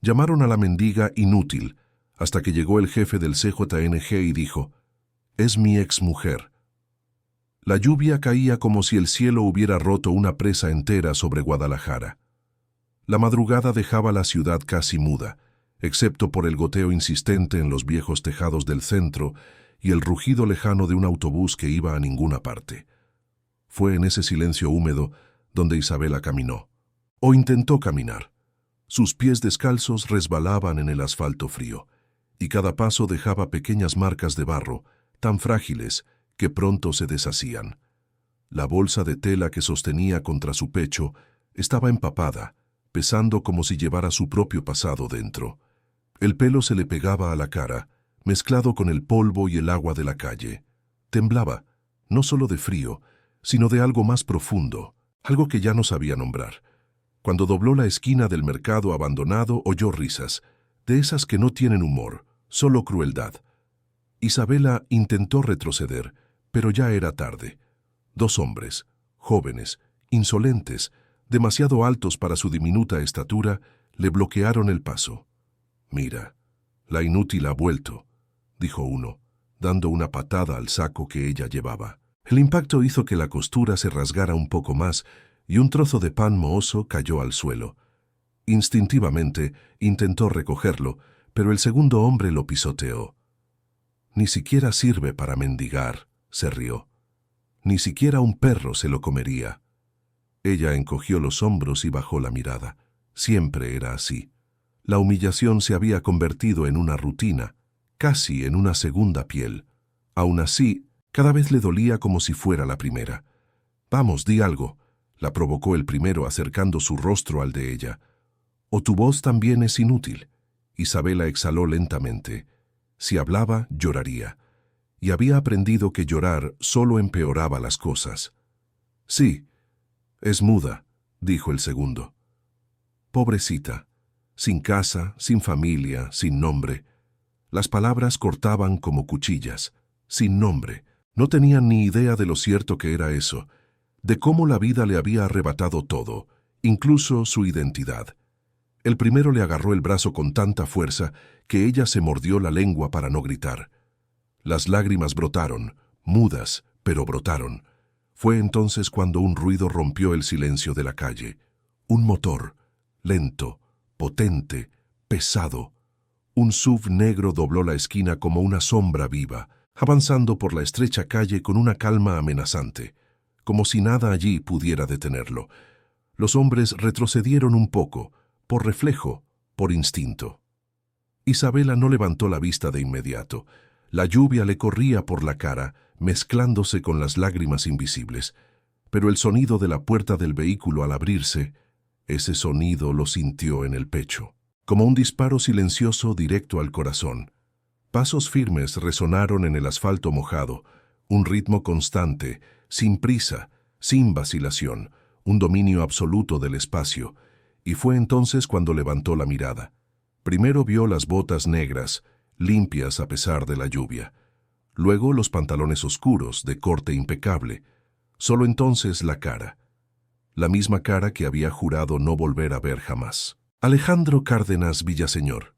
Llamaron a la mendiga inútil, hasta que llegó el jefe del CJNG y dijo: «Es mi exmujer». La lluvia caía como si el cielo hubiera roto una presa entera sobre Guadalajara. La madrugada dejaba la ciudad casi muda, excepto por el goteo insistente en los viejos tejados del centro y el rugido lejano de un autobús que iba a ninguna parte. Fue en ese silencio húmedo donde Isabela caminó, o intentó caminar. Sus pies descalzos resbalaban en el asfalto frío, y cada paso dejaba pequeñas marcas de barro, tan frágiles que pronto se deshacían. La bolsa de tela que sostenía contra su pecho estaba empapada, pesando como si llevara su propio pasado dentro. El pelo se le pegaba a la cara, mezclado con el polvo y el agua de la calle. Temblaba, no solo de frío, sino de algo más profundo, algo que ya no sabía nombrar. Cuando dobló la esquina del mercado abandonado, oyó risas, de esas que no tienen humor, solo crueldad. Isabela intentó retroceder, pero ya era tarde. Dos hombres, jóvenes, insolentes, demasiado altos para su diminuta estatura, le bloquearon el paso. «Mira, la inútil ha vuelto», dijo uno, dando una patada al saco que ella llevaba. El impacto hizo que la costura se rasgara un poco más y un trozo de pan mohoso cayó al suelo. Instintivamente intentó recogerlo, pero el segundo hombre lo pisoteó. «Ni siquiera sirve para mendigar», se rió. «Ni siquiera un perro se lo comería». Ella encogió los hombros y bajó la mirada. Siempre era así. La humillación se había convertido en una rutina, casi en una segunda piel. Aún así, cada vez le dolía como si fuera la primera. «Vamos, di algo», la provocó el primero acercando su rostro al de ella. «O tu voz también es inútil». Isabela exhaló lentamente. Si hablaba, lloraría. Y había aprendido que llorar solo empeoraba las cosas. «Sí, es muda», dijo el segundo. «Pobrecita, sin casa, sin familia, sin nombre». Las palabras cortaban como cuchillas. Sin nombre. No tenían ni idea de lo cierto que era eso, de cómo la vida le había arrebatado todo, incluso su identidad. El primero le agarró el brazo con tanta fuerza que ella se mordió la lengua para no gritar. Las lágrimas brotaron, mudas, pero brotaron. Fue entonces cuando un ruido rompió el silencio de la calle. Un motor, lento, potente, pesado. Un SUV negro dobló la esquina como una sombra viva, avanzando por la estrecha calle con una calma amenazante, como si nada allí pudiera detenerlo. Los hombres retrocedieron un poco, por reflejo, por instinto. Isabela no levantó la vista de inmediato. La lluvia le corría por la cara, mezclándose con las lágrimas invisibles. Pero el sonido de la puerta del vehículo al abrirse, ese sonido lo sintió en el pecho, como un disparo silencioso directo al corazón. Pasos firmes resonaron en el asfalto mojado, un ritmo constante, sin prisa, sin vacilación, un dominio absoluto del espacio, y fue entonces cuando levantó la mirada. Primero vio las botas negras, limpias a pesar de la lluvia. Luego los pantalones oscuros, de corte impecable. Solo entonces la cara. La misma cara que había jurado no volver a ver jamás. Alejandro Cárdenas Villaseñor.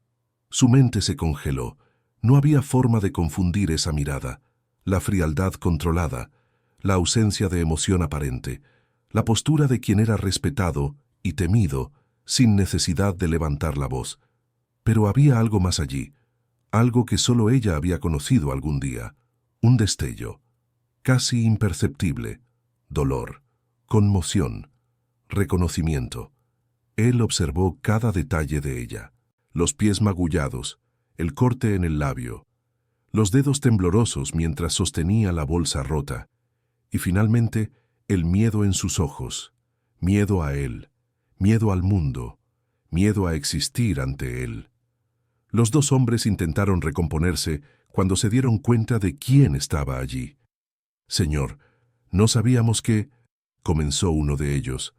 Su mente se congeló. No había forma de confundir esa mirada, la frialdad controlada, la ausencia de emoción aparente, la postura de quien era respetado y temido, sin necesidad de levantar la voz. Pero había algo más allí, algo que solo ella había conocido algún día, un destello, casi imperceptible, dolor, conmoción, reconocimiento. Él observó cada detalle de ella, los pies magullados, el corte en el labio, los dedos temblorosos mientras sostenía la bolsa rota, y finalmente el miedo en sus ojos, miedo a él, miedo al mundo, miedo a existir ante él. Los dos hombres intentaron recomponerse cuando se dieron cuenta de quién estaba allí. «Señor, no sabíamos que...», comenzó uno de ellos.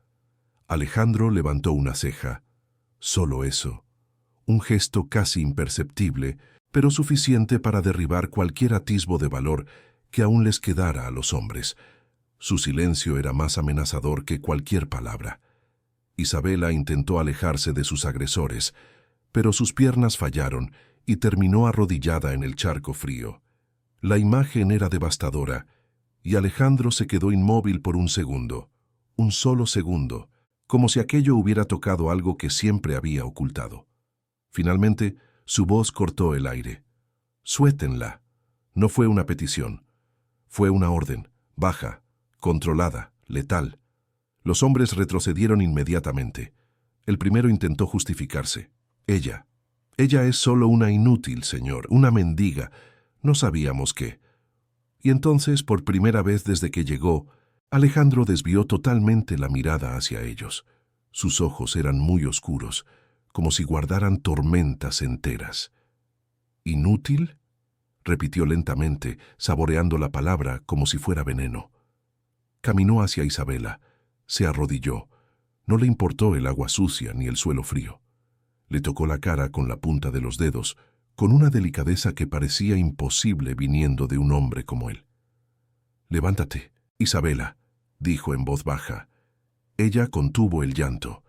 Alejandro levantó una ceja. Solo eso. Un gesto casi imperceptible, pero suficiente para derribar cualquier atisbo de valor que aún les quedara a los hombres. Su silencio era más amenazador que cualquier palabra. Isabela intentó alejarse de sus agresores, pero sus piernas fallaron y terminó arrodillada en el charco frío. La imagen era devastadora, y Alejandro se quedó inmóvil por un segundo, un solo segundo, como si aquello hubiera tocado algo que siempre había ocultado. Finalmente, su voz cortó el aire. «Suéltenla». No fue una petición. Fue una orden, baja, controlada, letal. Los hombres retrocedieron inmediatamente. El primero intentó justificarse. Ella es solo una inútil, señor, una mendiga. No sabíamos qué. Y entonces, por primera vez desde que llegó, Alejandro desvió totalmente la mirada hacia ellos. Sus ojos eran muy oscuros, como si guardaran tormentas enteras. «¿Inútil?», repitió lentamente, saboreando la palabra como si fuera veneno. Caminó hacia Isabela, se arrodilló. No le importó el agua sucia ni el suelo frío. Le tocó la cara con la punta de los dedos, con una delicadeza que parecía imposible viniendo de un hombre como él. «Levántate, Isabela», dijo en voz baja. Ella contuvo el llanto.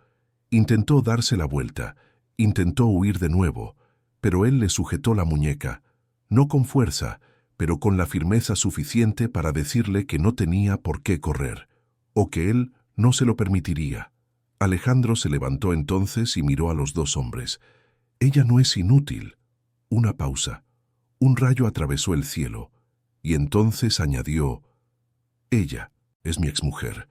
Intentó darse la vuelta, intentó huir de nuevo, pero él le sujetó la muñeca, no con fuerza, pero con la firmeza suficiente para decirle que no tenía por qué correr, o que él no se lo permitiría. Alejandro se levantó entonces y miró a los dos hombres. «Ella no es inútil». Una pausa. Un rayo atravesó el cielo, y entonces añadió: «Ella es mi exmujer».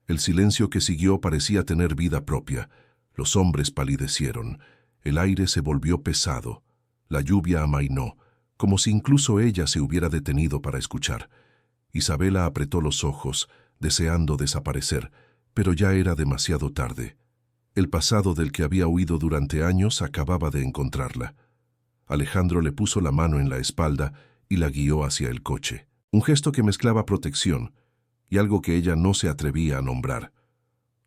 El silencio que siguió parecía tener vida propia. Los hombres palidecieron. El aire se volvió pesado. La lluvia amainó, como si incluso ella se hubiera detenido para escuchar. Isabela apretó los ojos, deseando desaparecer, pero ya era demasiado tarde. El pasado del que había huido durante años acababa de encontrarla. Alejandro le puso la mano en la espalda y la guió hacia el coche. Un gesto que mezclaba protección y algo que ella no se atrevía a nombrar.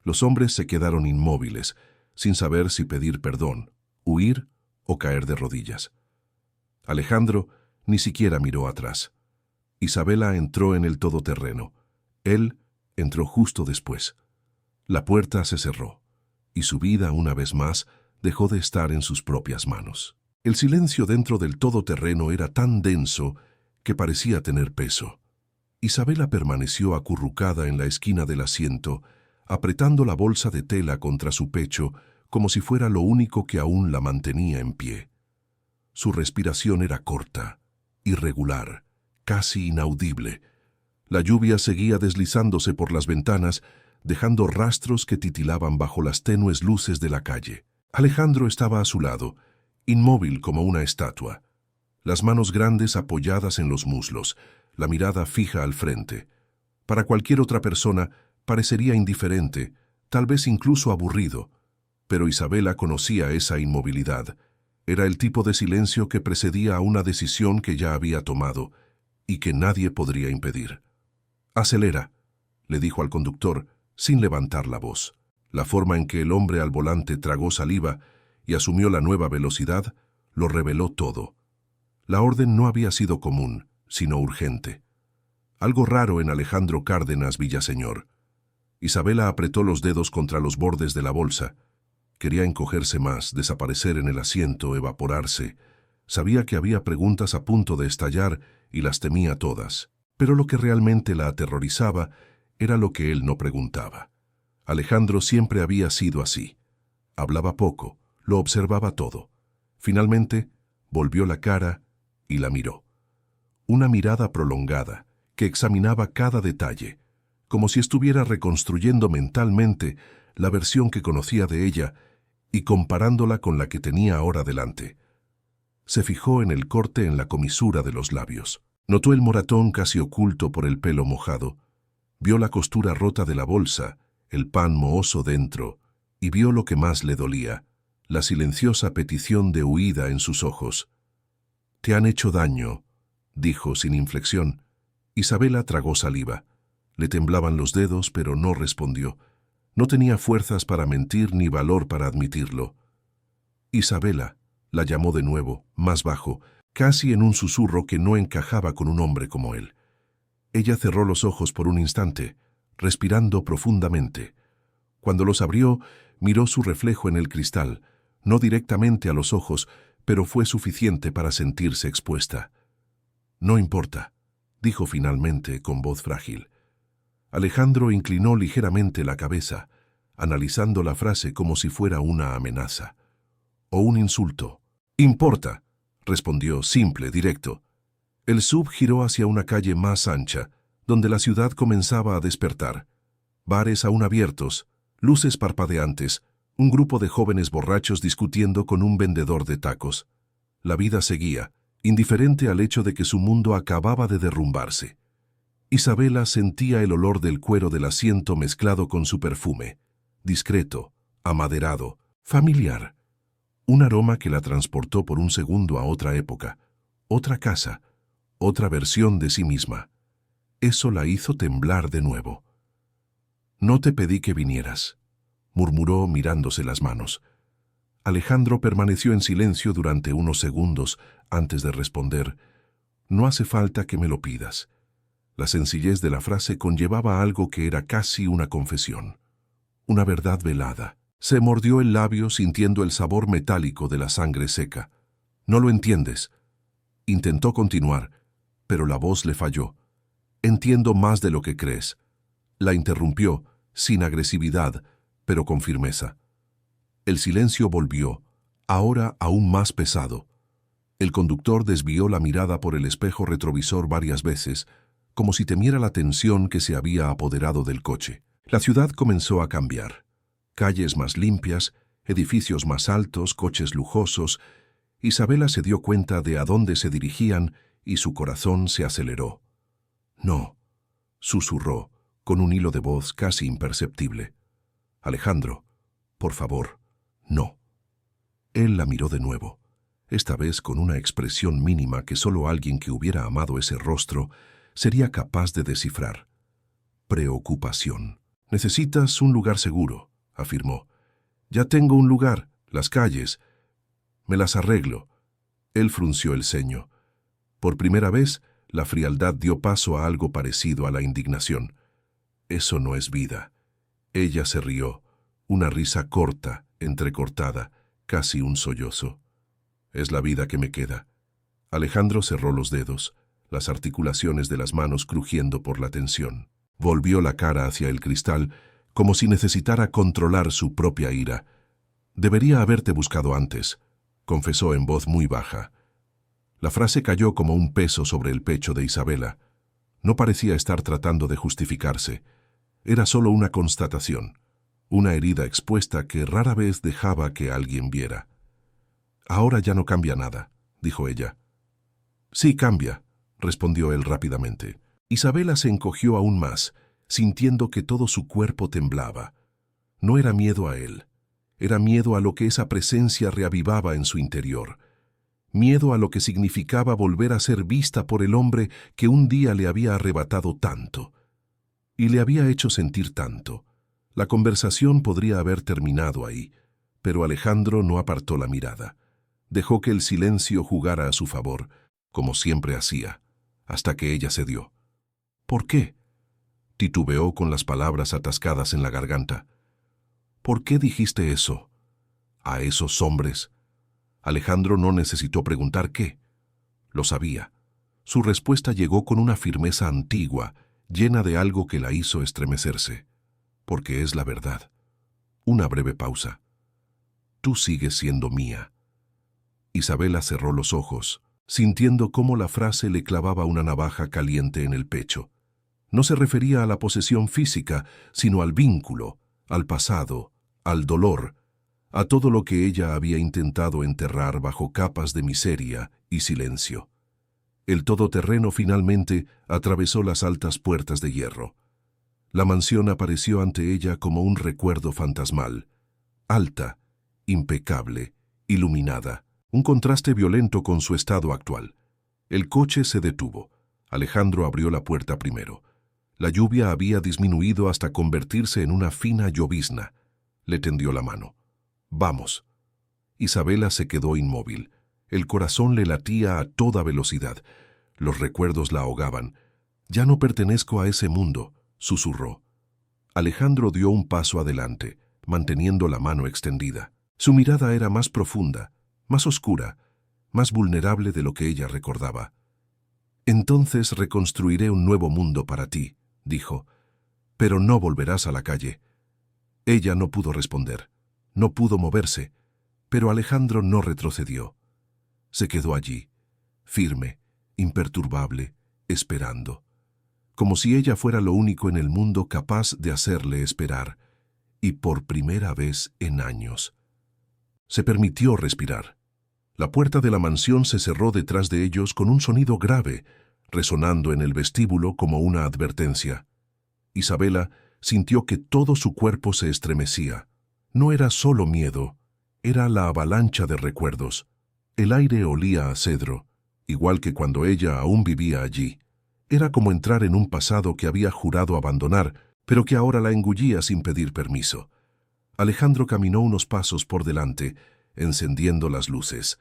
Los hombres se quedaron inmóviles, sin saber si pedir perdón, huir o caer de rodillas. Alejandro ni siquiera miró atrás. Isabela entró en el todoterreno. Él entró justo después. La puerta se cerró, y su vida, una vez más, dejó de estar en sus propias manos. El silencio dentro del todoterreno era tan denso que parecía tener peso. Isabela permaneció acurrucada en la esquina del asiento, apretando la bolsa de tela contra su pecho como si fuera lo único que aún la mantenía en pie. Su respiración era corta, irregular, casi inaudible. La lluvia seguía deslizándose por las ventanas, dejando rastros que titilaban bajo las tenues luces de la calle. Alejandro estaba a su lado, inmóvil como una estatua, las manos grandes apoyadas en los muslos, la mirada fija al frente. Para cualquier otra persona parecería indiferente, tal vez incluso aburrido, pero Isabela conocía esa inmovilidad. Era el tipo de silencio que precedía a una decisión que ya había tomado y que nadie podría impedir. «Acelera», le dijo al conductor, sin levantar la voz. La forma en que el hombre al volante tragó saliva y asumió la nueva velocidad lo reveló todo. La orden no había sido común, sino urgente. Algo raro en Alejandro Cárdenas Villaseñor. Isabela apretó los dedos contra los bordes de la bolsa. Quería encogerse más, desaparecer en el asiento, evaporarse. Sabía que había preguntas a punto de estallar y las temía todas. Pero lo que realmente la aterrorizaba era lo que él no preguntaba. Alejandro siempre había sido así. Hablaba poco, lo observaba todo. Finalmente, volvió la cara y la miró. Una mirada prolongada, que examinaba cada detalle, como si estuviera reconstruyendo mentalmente la versión que conocía de ella y comparándola con la que tenía ahora delante. Se fijó en el corte en la comisura de los labios. Notó el moratón casi oculto por el pelo mojado. Vio la costura rota de la bolsa, el pan mohoso dentro, y vio lo que más le dolía, la silenciosa petición de huida en sus ojos. «Te han hecho daño», dijo sin inflexión. Isabela tragó saliva. Le temblaban los dedos, pero no respondió. No tenía fuerzas para mentir ni valor para admitirlo. «Isabela», la llamó de nuevo, más bajo, casi en un susurro que no encajaba con un hombre como él. Ella cerró los ojos por un instante, respirando profundamente. Cuando los abrió, miró su reflejo en el cristal, no directamente a los ojos, pero fue suficiente para sentirse expuesta. «No importa», dijo finalmente con voz frágil. Alejandro inclinó ligeramente la cabeza, analizando la frase como si fuera una amenaza. O un insulto. «Importa», respondió, simple, directo. El sub giró hacia una calle más ancha, donde la ciudad comenzaba a despertar. Bares aún abiertos, luces parpadeantes, un grupo de jóvenes borrachos discutiendo con un vendedor de tacos. La vida seguía, indiferente al hecho de que su mundo acababa de derrumbarse. Isabela sentía el olor del cuero del asiento mezclado con su perfume, discreto, amaderado, familiar. Un aroma que la transportó por un segundo a otra época, otra casa, otra versión de sí misma. Eso la hizo temblar de nuevo. «No te pedí que vinieras», murmuró mirándose las manos. Alejandro permaneció en silencio durante unos segundos antes de responder: «No hace falta que me lo pidas». La sencillez de la frase conllevaba algo que era casi una confesión, una verdad velada. Se mordió el labio sintiendo el sabor metálico de la sangre seca. «No lo entiendes». Intentó continuar, pero la voz le falló. «Entiendo más de lo que crees». La interrumpió, sin agresividad, pero con firmeza. El silencio volvió, ahora aún más pesado. El conductor desvió la mirada por el espejo retrovisor varias veces, como si temiera la tensión que se había apoderado del coche. La ciudad comenzó a cambiar. Calles más limpias, edificios más altos, coches lujosos. Isabela se dio cuenta de a dónde se dirigían y su corazón se aceleró. «No», susurró, con un hilo de voz casi imperceptible. «Alejandro, por favor, no». Él la miró de nuevo, esta vez con una expresión mínima que solo alguien que hubiera amado ese rostro sería capaz de descifrar. Preocupación. «Necesitas un lugar seguro», afirmó. «Ya tengo un lugar, las calles. Me las arreglo». Él frunció el ceño. Por primera vez, la frialdad dio paso a algo parecido a la indignación. «Eso no es vida». Ella se rió, una risa corta, entrecortada, casi un sollozo. «Es la vida que me queda». Alejandro cerró los dedos, las articulaciones de las manos crujiendo por la tensión. Volvió la cara hacia el cristal, como si necesitara controlar su propia ira. «Debería haberte buscado antes», confesó en voz muy baja. La frase cayó como un peso sobre el pecho de Isabela. No parecía estar tratando de justificarse. Era solo una constatación, una herida expuesta que rara vez dejaba que alguien viera. «Ahora ya no cambia nada», dijo ella. «Sí cambia», respondió él rápidamente. Isabela se encogió aún más, sintiendo que todo su cuerpo temblaba. No era miedo a él, era miedo a lo que esa presencia reavivaba en su interior. Miedo a lo que significaba volver a ser vista por el hombre que un día le había arrebatado tanto. Y le había hecho sentir tanto. La conversación podría haber terminado ahí, pero Alejandro no apartó la mirada. Dejó que el silencio jugara a su favor, como siempre hacía, hasta que ella cedió. «¿Por qué?», titubeó con las palabras atascadas en la garganta. «¿Por qué dijiste eso? ¿A esos hombres?». Alejandro no necesitó preguntar qué. Lo sabía. Su respuesta llegó con una firmeza antigua, llena de algo que la hizo estremecerse. «Porque es la verdad». Una breve pausa. «Tú sigues siendo mía». Isabela cerró los ojos, sintiendo cómo la frase le clavaba una navaja caliente en el pecho. No se refería a la posesión física, sino al vínculo, al pasado, al dolor, a todo lo que ella había intentado enterrar bajo capas de miseria y silencio. El todoterreno finalmente atravesó las altas puertas de hierro. La mansión apareció ante ella como un recuerdo fantasmal, alta, impecable, iluminada, un contraste violento con su estado actual. El coche se detuvo. Alejandro abrió la puerta primero. La lluvia había disminuido hasta convertirse en una fina llovizna. Le tendió la mano. «Vamos». Isabela se quedó inmóvil. El corazón le latía a toda velocidad. Los recuerdos la ahogaban. «Ya no pertenezco a ese mundo», susurró. Alejandro dio un paso adelante, manteniendo la mano extendida. Su mirada era más profunda, más oscura, más vulnerable de lo que ella recordaba. «Entonces reconstruiré un nuevo mundo para ti», dijo, «pero no volverás a la calle». Ella no pudo responder, no pudo moverse, pero Alejandro no retrocedió. Se quedó allí, firme, imperturbable, esperando, como si ella fuera lo único en el mundo capaz de hacerle esperar, y por primera vez en años. Se permitió respirar. La puerta de la mansión se cerró detrás de ellos con un sonido grave, resonando en el vestíbulo como una advertencia. Isabela sintió que todo su cuerpo se estremecía. No era solo miedo, era la avalancha de recuerdos. El aire olía a cedro, igual que cuando ella aún vivía allí. Era como entrar en un pasado que había jurado abandonar, pero que ahora la engullía sin pedir permiso. Alejandro caminó unos pasos por delante, encendiendo las luces.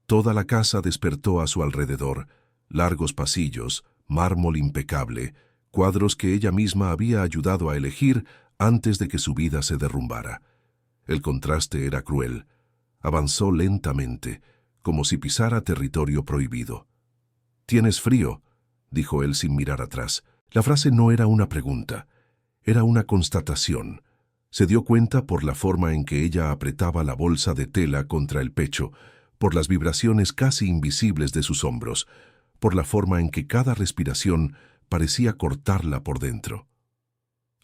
Toda la casa despertó a su alrededor. Largos pasillos, mármol impecable, cuadros que ella misma había ayudado a elegir antes de que su vida se derrumbara. El contraste era cruel. Avanzó lentamente, como si pisara territorio prohibido. «¿Tienes frío?», dijo él sin mirar atrás. La frase no era una pregunta, era una constatación. Se dio cuenta por la forma en que ella apretaba la bolsa de tela contra el pecho, por las vibraciones casi invisibles de sus hombros, por la forma en que cada respiración parecía cortarla por dentro.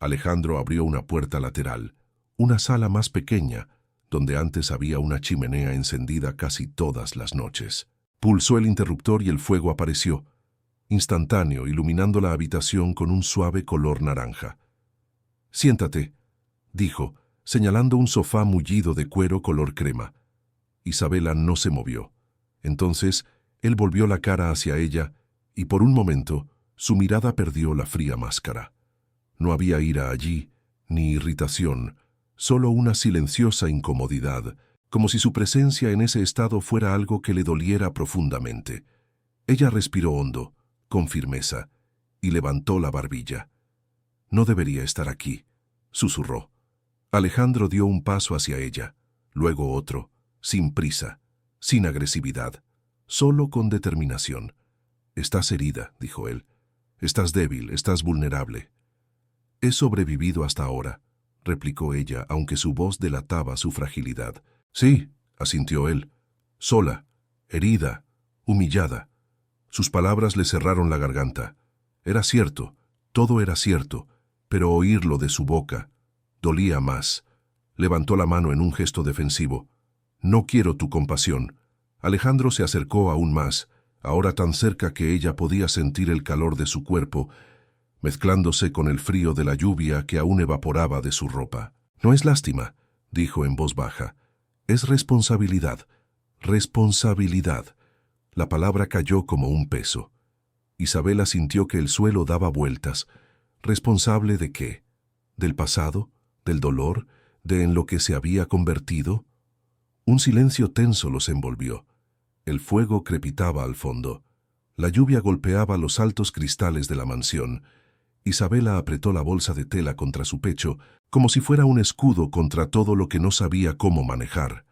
Alejandro abrió una puerta lateral, una sala más pequeña, donde antes había una chimenea encendida casi todas las noches. Pulsó el interruptor y el fuego apareció, instantáneo, iluminando la habitación con un suave color naranja. «Siéntate», dijo, señalando un sofá mullido de cuero color crema. Isabela no se movió. Entonces, él volvió la cara hacia ella y por un momento su mirada perdió la fría máscara. No había ira allí, ni irritación, solo una silenciosa incomodidad, como si su presencia en ese estado fuera algo que le doliera profundamente. Ella respiró hondo, con firmeza, y levantó la barbilla. «No debería estar aquí», susurró. Alejandro dio un paso hacia ella, luego otro, sin prisa, sin agresividad, solo con determinación. «Estás herida», dijo él. «Estás débil, estás vulnerable». «He sobrevivido hasta ahora», replicó ella, aunque su voz delataba su fragilidad. «Sí», asintió él, «sola, herida, humillada». Sus palabras le cerraron la garganta. Era cierto, todo era cierto, pero oírlo de su boca dolía más. Levantó la mano en un gesto defensivo. «No quiero tu compasión». Alejandro se acercó aún más, ahora tan cerca que ella podía sentir el calor de su cuerpo, mezclándose con el frío de la lluvia que aún evaporaba de su ropa. «No es lástima», dijo en voz baja. «Es responsabilidad. Responsabilidad». La palabra cayó como un peso. Isabela sintió que el suelo daba vueltas. ¿Responsable de qué? ¿Del pasado? ¿Del dolor? ¿De en lo que se había convertido? Un silencio tenso los envolvió. El fuego crepitaba al fondo. La lluvia golpeaba los altos cristales de la mansión. Isabela apretó la bolsa de tela contra su pecho, como si fuera un escudo contra todo lo que no sabía cómo manejar.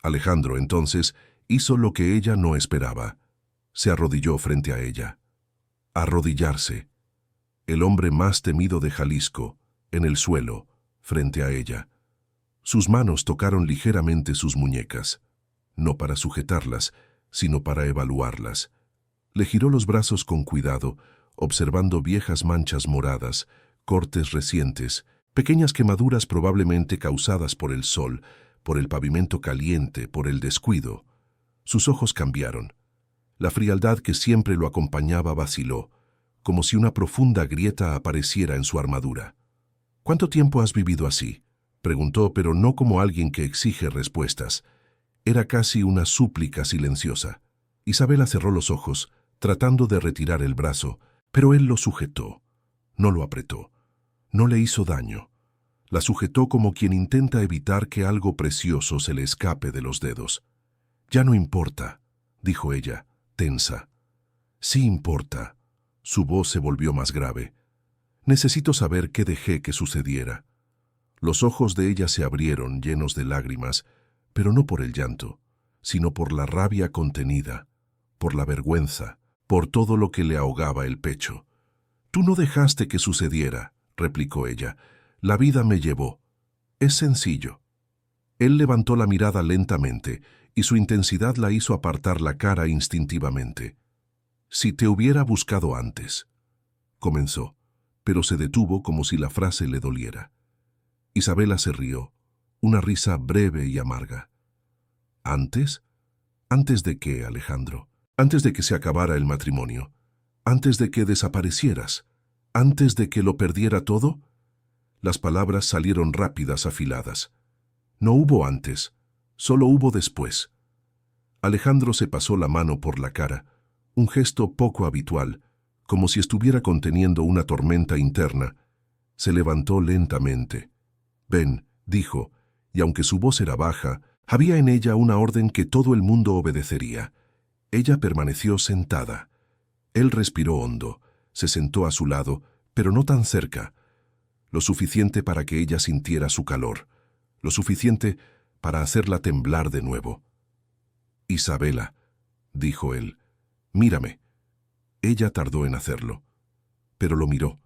Alejandro, entonces, hizo lo que ella no esperaba. Se arrodilló frente a ella. Arrodillarse. El hombre más temido de Jalisco, en el suelo, frente a ella. Sus manos tocaron ligeramente sus muñecas, no para sujetarlas, sino para evaluarlas. Le giró los brazos con cuidado, observando viejas manchas moradas, cortes recientes, pequeñas quemaduras probablemente causadas por el sol, por el pavimento caliente, por el descuido. Sus ojos cambiaron. La frialdad que siempre lo acompañaba vaciló, como si una profunda grieta apareciera en su armadura. «¿Cuánto tiempo has vivido así?», preguntó, pero no como alguien que exige respuestas. Era casi una súplica silenciosa. Isabela cerró los ojos, tratando de retirar el brazo, pero él lo sujetó. No lo apretó. No le hizo daño. La sujetó como quien intenta evitar que algo precioso se le escape de los dedos. «Ya no importa», dijo ella, tensa. «Sí importa». Su voz se volvió más grave. «Necesito saber qué dejé que sucediera». Los ojos de ella se abrieron, llenos de lágrimas, pero no por el llanto, sino por la rabia contenida, por la vergüenza, por todo lo que le ahogaba el pecho. «Tú no dejaste que sucediera», replicó ella. «La vida me llevó. Es sencillo». Él levantó la mirada lentamente, y su intensidad la hizo apartar la cara instintivamente. «Si te hubiera buscado antes», comenzó, pero se detuvo como si la frase le doliera. Isabela se rió, una risa breve y amarga. «¿Antes? ¿Antes de qué, Alejandro? Antes de que se acabara el matrimonio. Antes de que desaparecieras. Antes de que lo perdiera todo». Las palabras salieron rápidas, afiladas. No hubo antes, solo hubo después. Alejandro se pasó la mano por la cara, un gesto poco habitual, como si estuviera conteniendo una tormenta interna. Se levantó lentamente. «Ven», dijo, y aunque su voz era baja, había en ella una orden que todo el mundo obedecería. Ella permaneció sentada. Él respiró hondo, se sentó a su lado, pero no tan cerca, lo suficiente para que ella sintiera su calor, lo suficiente para hacerla temblar de nuevo. «Isabela», dijo él, «mírame». Ella tardó en hacerlo, pero lo miró,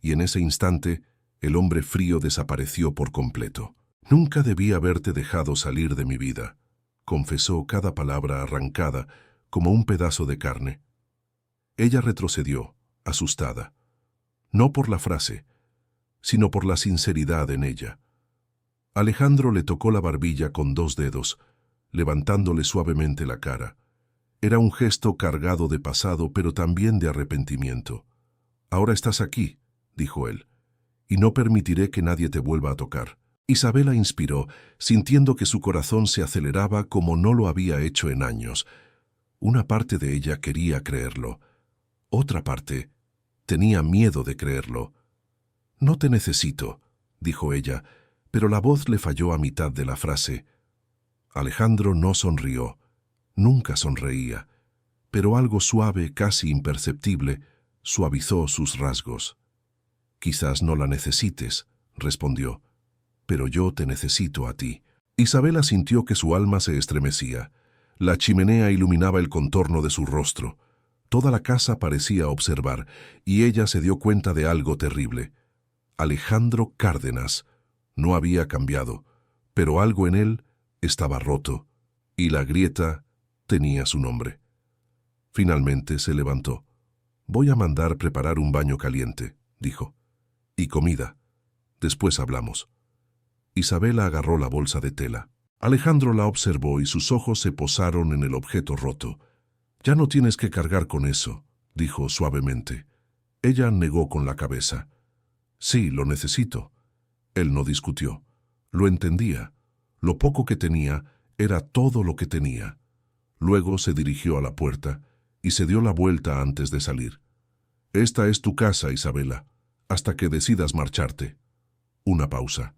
y en ese instante el hombre frío desapareció por completo. «Nunca debí haberte dejado salir de mi vida», confesó, cada palabra arrancada como un pedazo de carne. Ella retrocedió, asustada, no por la frase, sino por la sinceridad en ella. Alejandro le tocó la barbilla con 2 dedos, levantándole suavemente la cara. Era un gesto cargado de pasado, pero también de arrepentimiento. «Ahora estás aquí», dijo él, «y no permitiré que nadie te vuelva a tocar». Isabela inspiró, sintiendo que su corazón se aceleraba como no lo había hecho en años. Una parte de ella quería creerlo. Otra parte tenía miedo de creerlo. «No te necesito», dijo ella, pero la voz le falló a mitad de la frase. Alejandro no sonrió. Nunca sonreía, pero algo suave, casi imperceptible, suavizó sus rasgos. «Quizás no la necesites», respondió, «pero yo te necesito a ti». Isabela sintió que su alma se estremecía. La chimenea iluminaba el contorno de su rostro. Toda la casa parecía observar, y ella se dio cuenta de algo terrible. Alejandro Cárdenas no había cambiado, pero algo en él estaba roto, y la grieta tenía su nombre. Finalmente se levantó. «Voy a mandar preparar un baño caliente», dijo, «y comida. Después hablamos». Isabela agarró la bolsa de tela. Alejandro la observó y sus ojos se posaron en el objeto roto. «Ya no tienes que cargar con eso», dijo suavemente. Ella negó con la cabeza. «Sí, lo necesito». Él no discutió. Lo entendía. Lo poco que tenía era todo lo que tenía. Luego se dirigió a la puerta y se dio la vuelta antes de salir. «Esta es tu casa, Isabela, hasta que decidas marcharte». Una pausa.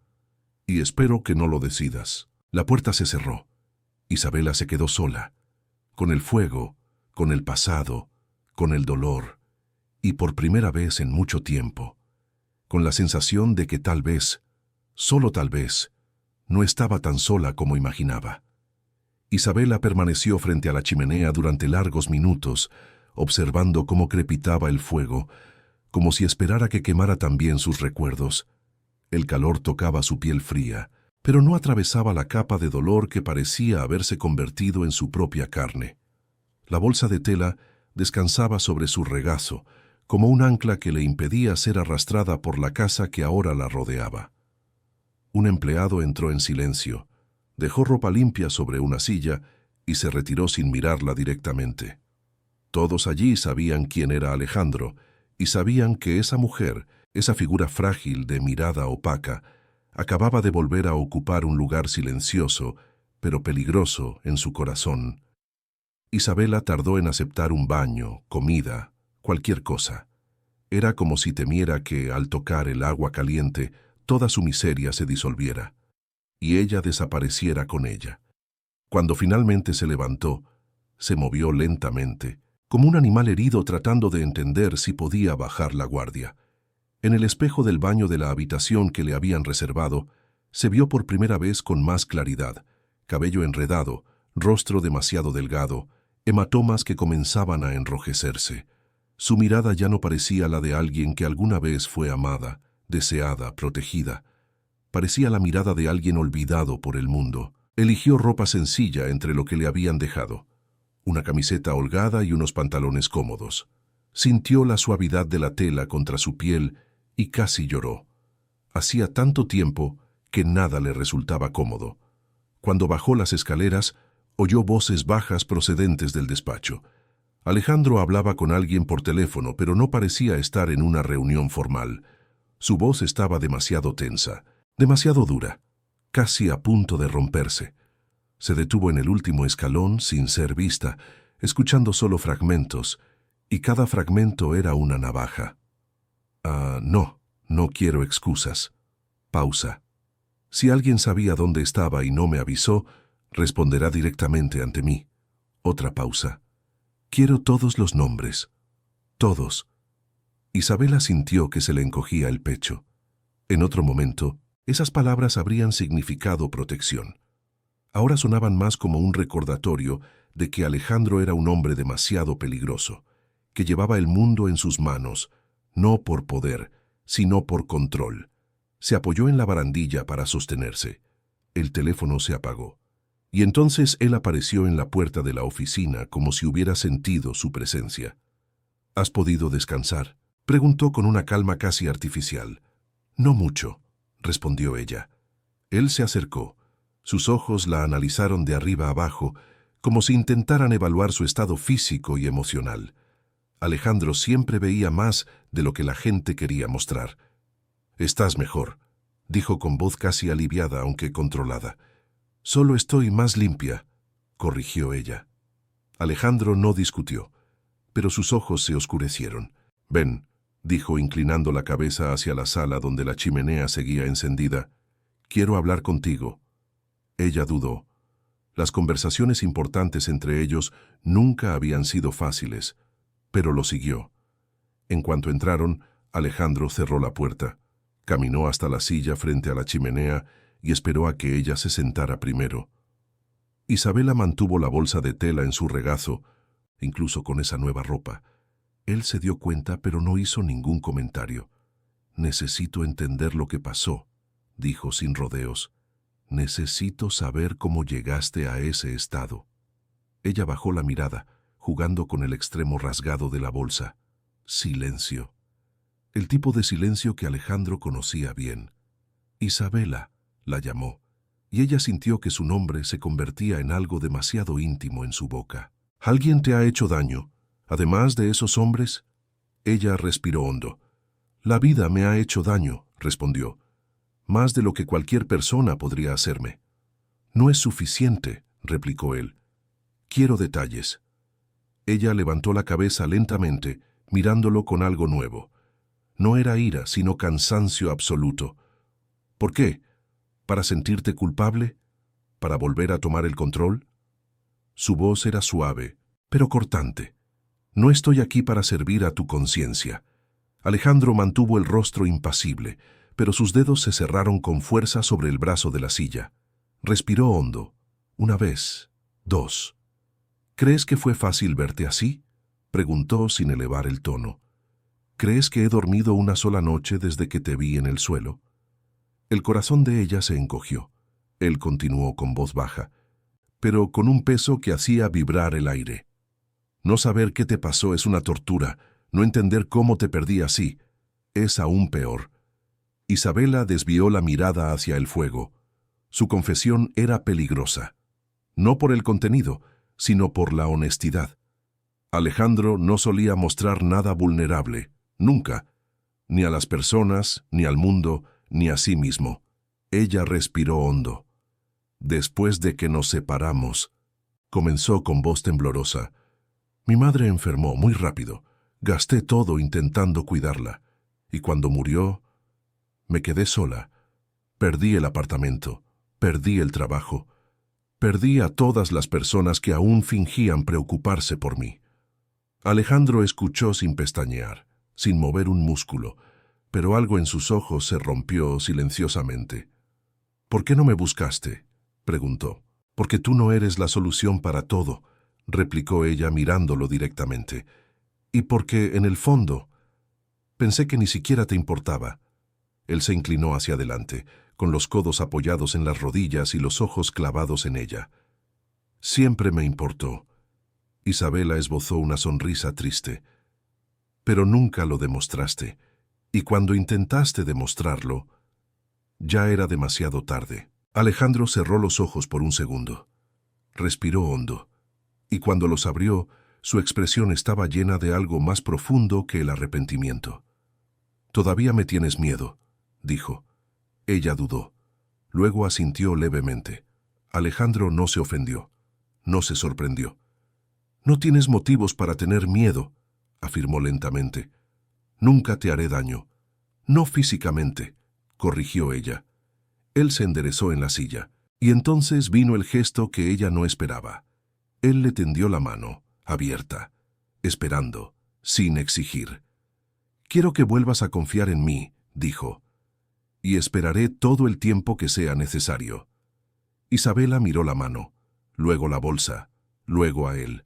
«Y espero que no lo decidas». La puerta se cerró. Isabela se quedó sola, con el fuego, con el pasado, con el dolor, y por primera vez en mucho tiempo, con la sensación de que tal vez, solo tal vez, no estaba tan sola como imaginaba. Isabela permaneció frente a la chimenea durante largos minutos, observando cómo crepitaba el fuego, como si esperara que quemara también sus recuerdos. El calor tocaba su piel fría, pero no atravesaba la capa de dolor que parecía haberse convertido en su propia carne. La bolsa de tela descansaba sobre su regazo, como un ancla que le impedía ser arrastrada por la casa que ahora la rodeaba. Un empleado entró en silencio, dejó ropa limpia sobre una silla y se retiró sin mirarla directamente. Todos allí sabían quién era Alejandro y sabían que esa mujer, esa figura frágil de mirada opaca, acababa de volver a ocupar un lugar silencioso, pero peligroso en su corazón. Isabela tardó en aceptar un baño, comida, cualquier cosa. Era como si temiera que, al tocar el agua caliente, toda su miseria se disolviera, y ella desapareciera con ella. Cuando finalmente se levantó, se movió lentamente, como un animal herido tratando de entender si podía bajar la guardia. En el espejo del baño de la habitación que le habían reservado, se vio por primera vez con más claridad, cabello enredado, rostro demasiado delgado, hematomas que comenzaban a enrojecerse. Su mirada ya no parecía la de alguien que alguna vez fue amada, deseada, protegida. Parecía la mirada de alguien olvidado por el mundo. Eligió ropa sencilla entre lo que le habían dejado. Una camiseta holgada y unos pantalones cómodos. Sintió la suavidad de la tela contra su piel y casi lloró. Hacía tanto tiempo que nada le resultaba cómodo. Cuando bajó las escaleras, oyó voces bajas procedentes del despacho. Alejandro hablaba con alguien por teléfono, pero no parecía estar en una reunión formal. Su voz estaba demasiado tensa, demasiado dura, casi a punto de romperse. Se detuvo en el último escalón sin ser vista, escuchando solo fragmentos, y cada fragmento era una navaja. No quiero excusas. Pausa. Si alguien sabía dónde estaba y no me avisó, responderá directamente ante mí. Otra pausa. Quiero todos los nombres. Todos. Isabela sintió que se le encogía el pecho. En otro momento, esas palabras habrían significado protección. Ahora sonaban más como un recordatorio de que Alejandro era un hombre demasiado peligroso, que llevaba el mundo en sus manos, no por poder, sino por control. Se apoyó en la barandilla para sostenerse. El teléfono se apagó. Y entonces él apareció en la puerta de la oficina como si hubiera sentido su presencia. ¿Has podido descansar?, preguntó con una calma casi artificial. No mucho, respondió ella. Él se acercó. Sus ojos la analizaron de arriba abajo, como si intentaran evaluar su estado físico y emocional. Alejandro siempre veía más de lo que la gente quería mostrar. «Estás mejor», dijo con voz casi aliviada, aunque controlada. «Solo estoy más limpia», corrigió ella. Alejandro no discutió, pero sus ojos se oscurecieron. «Ven», dijo inclinando la cabeza hacia la sala donde la chimenea seguía encendida. «Quiero hablar contigo». Ella dudó. Las conversaciones importantes entre ellos nunca habían sido fáciles, pero lo siguió. En cuanto entraron, Alejandro cerró la puerta, caminó hasta la silla frente a la chimenea y esperó a que ella se sentara primero. Isabela mantuvo la bolsa de tela en su regazo, incluso con esa nueva ropa. Él se dio cuenta, pero no hizo ningún comentario. «Necesito entender lo que pasó», dijo sin rodeos. «Necesito saber cómo llegaste a ese estado». Ella bajó la mirada, jugando con el extremo rasgado de la bolsa. Silencio. El tipo de silencio que Alejandro conocía bien. Isabela, la llamó, y ella sintió que su nombre se convertía en algo demasiado íntimo en su boca. «¿Alguien te ha hecho daño, además de esos hombres?» Ella respiró hondo. «La vida me ha hecho daño», respondió. «Más de lo que cualquier persona podría hacerme». «No es suficiente», replicó él. «Quiero detalles». Ella levantó la cabeza lentamente, mirándolo con algo nuevo. No era ira, sino cansancio absoluto. «¿Por qué? ¿Para sentirte culpable? ¿Para volver a tomar el control?» Su voz era suave, pero cortante. «No estoy aquí para servir a tu conciencia». Alejandro mantuvo el rostro impasible, pero sus dedos se cerraron con fuerza sobre el brazo de la silla. Respiró hondo. Una vez, dos. «¿Crees que fue fácil verte así?», preguntó sin elevar el tono. «¿Crees que he dormido una sola noche desde que te vi en el suelo?» El corazón de ella se encogió. Él continuó con voz baja, pero con un peso que hacía vibrar el aire. «No saber qué te pasó es una tortura. No entender cómo te perdí así es aún peor». Isabela desvió la mirada hacia el fuego. Su confesión era peligrosa. No por el contenido, sino por la honestidad. Alejandro no solía mostrar nada vulnerable, nunca, ni a las personas, ni al mundo, ni a sí mismo. Ella respiró hondo. «Después de que nos separamos», comenzó con voz temblorosa, «mi madre enfermó muy rápido. Gasté todo intentando cuidarla. Y cuando murió, me quedé sola. Perdí el apartamento, perdí el trabajo, perdí a todas las personas que aún fingían preocuparse por mí». Alejandro escuchó sin pestañear, sin mover un músculo, pero algo en sus ojos se rompió silenciosamente. «¿Por qué no me buscaste?», preguntó. Porque tú no eres la solución para todo, replicó ella mirándolo directamente. Y porque, en el fondo, pensé que ni siquiera te importaba. Él se inclinó hacia adelante, con los codos apoyados en las rodillas y los ojos clavados en ella. Siempre me importó. Isabela esbozó una sonrisa triste. Pero nunca lo demostraste, y cuando intentaste demostrarlo, ya era demasiado tarde. Alejandro cerró los ojos por un segundo. Respiró hondo, y cuando los abrió, su expresión estaba llena de algo más profundo que el arrepentimiento. «Todavía me tienes miedo», dijo. Ella dudó. Luego asintió levemente. Alejandro no se ofendió. No se sorprendió. «No tienes motivos para tener miedo», afirmó lentamente. «Nunca te haré daño». «No físicamente», corrigió ella. Él se enderezó en la silla, y entonces vino el gesto que ella no esperaba. Él le tendió la mano, abierta, esperando, sin exigir. «Quiero que vuelvas a confiar en mí», dijo, «y esperaré todo el tiempo que sea necesario». Isabela miró la mano, luego la bolsa, luego a él.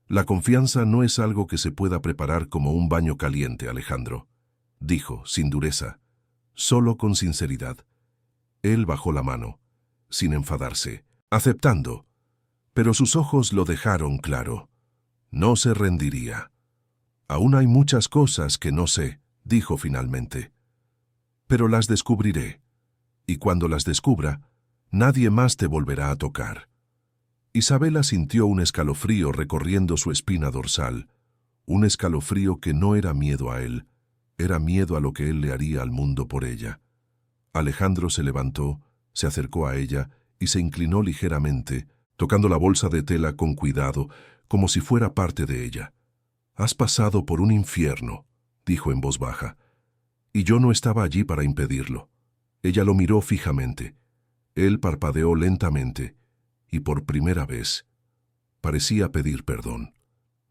«La confianza no es algo que se pueda preparar como un baño caliente, Alejandro», dijo, sin dureza, solo con sinceridad. Él bajó la mano, sin enfadarse, aceptando, pero sus ojos lo dejaron claro. No se rendiría. «Aún hay muchas cosas que no sé», dijo finalmente. «Pero las descubriré, y cuando las descubra, nadie más te volverá a tocar». Isabela sintió un escalofrío recorriendo su espina dorsal, un escalofrío que no era miedo a él, era miedo a lo que él le haría al mundo por ella. Alejandro se levantó, se acercó a ella y se inclinó ligeramente, tocando la bolsa de tela con cuidado, como si fuera parte de ella. «Has pasado por un infierno», dijo en voz baja, «y yo no estaba allí para impedirlo». Ella lo miró fijamente. Él parpadeó lentamente, y por primera vez parecía pedir perdón.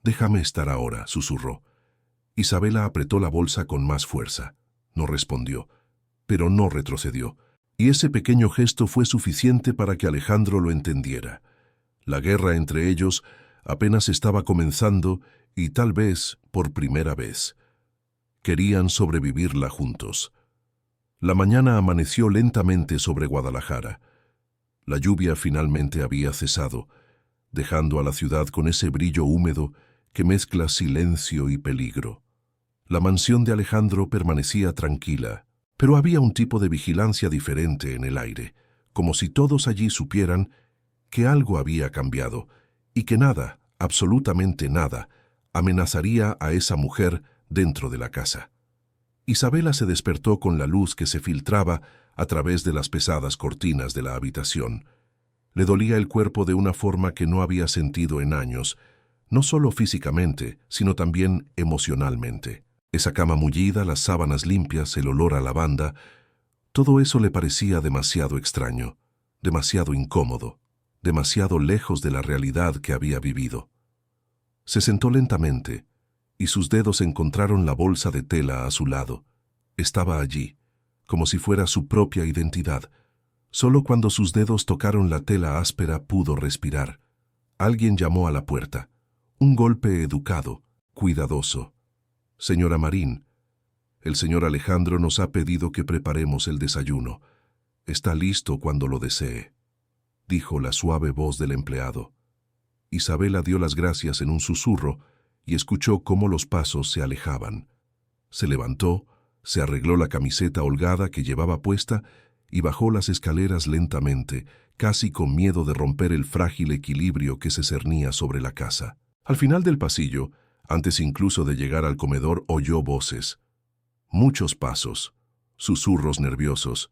«Déjame estar ahora», susurró. Isabela apretó la bolsa con más fuerza. No respondió, pero no retrocedió, y ese pequeño gesto fue suficiente para que Alejandro lo entendiera. La guerra entre ellos apenas estaba comenzando y tal vez por primera vez. Querían sobrevivirla juntos. La mañana amaneció lentamente sobre Guadalajara. La lluvia finalmente había cesado, dejando a la ciudad con ese brillo húmedo que mezcla silencio y peligro. La mansión de Alejandro permanecía tranquila, pero había un tipo de vigilancia diferente en el aire, como si todos allí supieran que algo había cambiado y que nada, absolutamente nada, amenazaría a esa mujer dentro de la casa. Isabela se despertó con la luz que se filtraba a través de las pesadas cortinas de la habitación. Le dolía el cuerpo de una forma que no había sentido en años, no solo físicamente, sino también emocionalmente. Esa cama mullida, las sábanas limpias, el olor a lavanda, todo eso le parecía demasiado extraño, demasiado incómodo, demasiado lejos de la realidad que había vivido. Se sentó lentamente, y sus dedos encontraron la bolsa de tela a su lado. Estaba allí, como si fuera su propia identidad. Solo cuando sus dedos tocaron la tela áspera pudo respirar. Alguien llamó a la puerta. Un golpe educado, cuidadoso. «Señora Marín, el señor Alejandro nos ha pedido que preparemos el desayuno. Está listo cuando lo desee», dijo la suave voz del empleado. Isabela dio las gracias en un susurro y escuchó cómo los pasos se alejaban. Se levantó, se arregló la camiseta holgada que llevaba puesta y bajó las escaleras lentamente, casi con miedo de romper el frágil equilibrio que se cernía sobre la casa. Al final del pasillo, antes incluso de llegar al comedor, oyó voces. Muchos pasos, susurros nerviosos,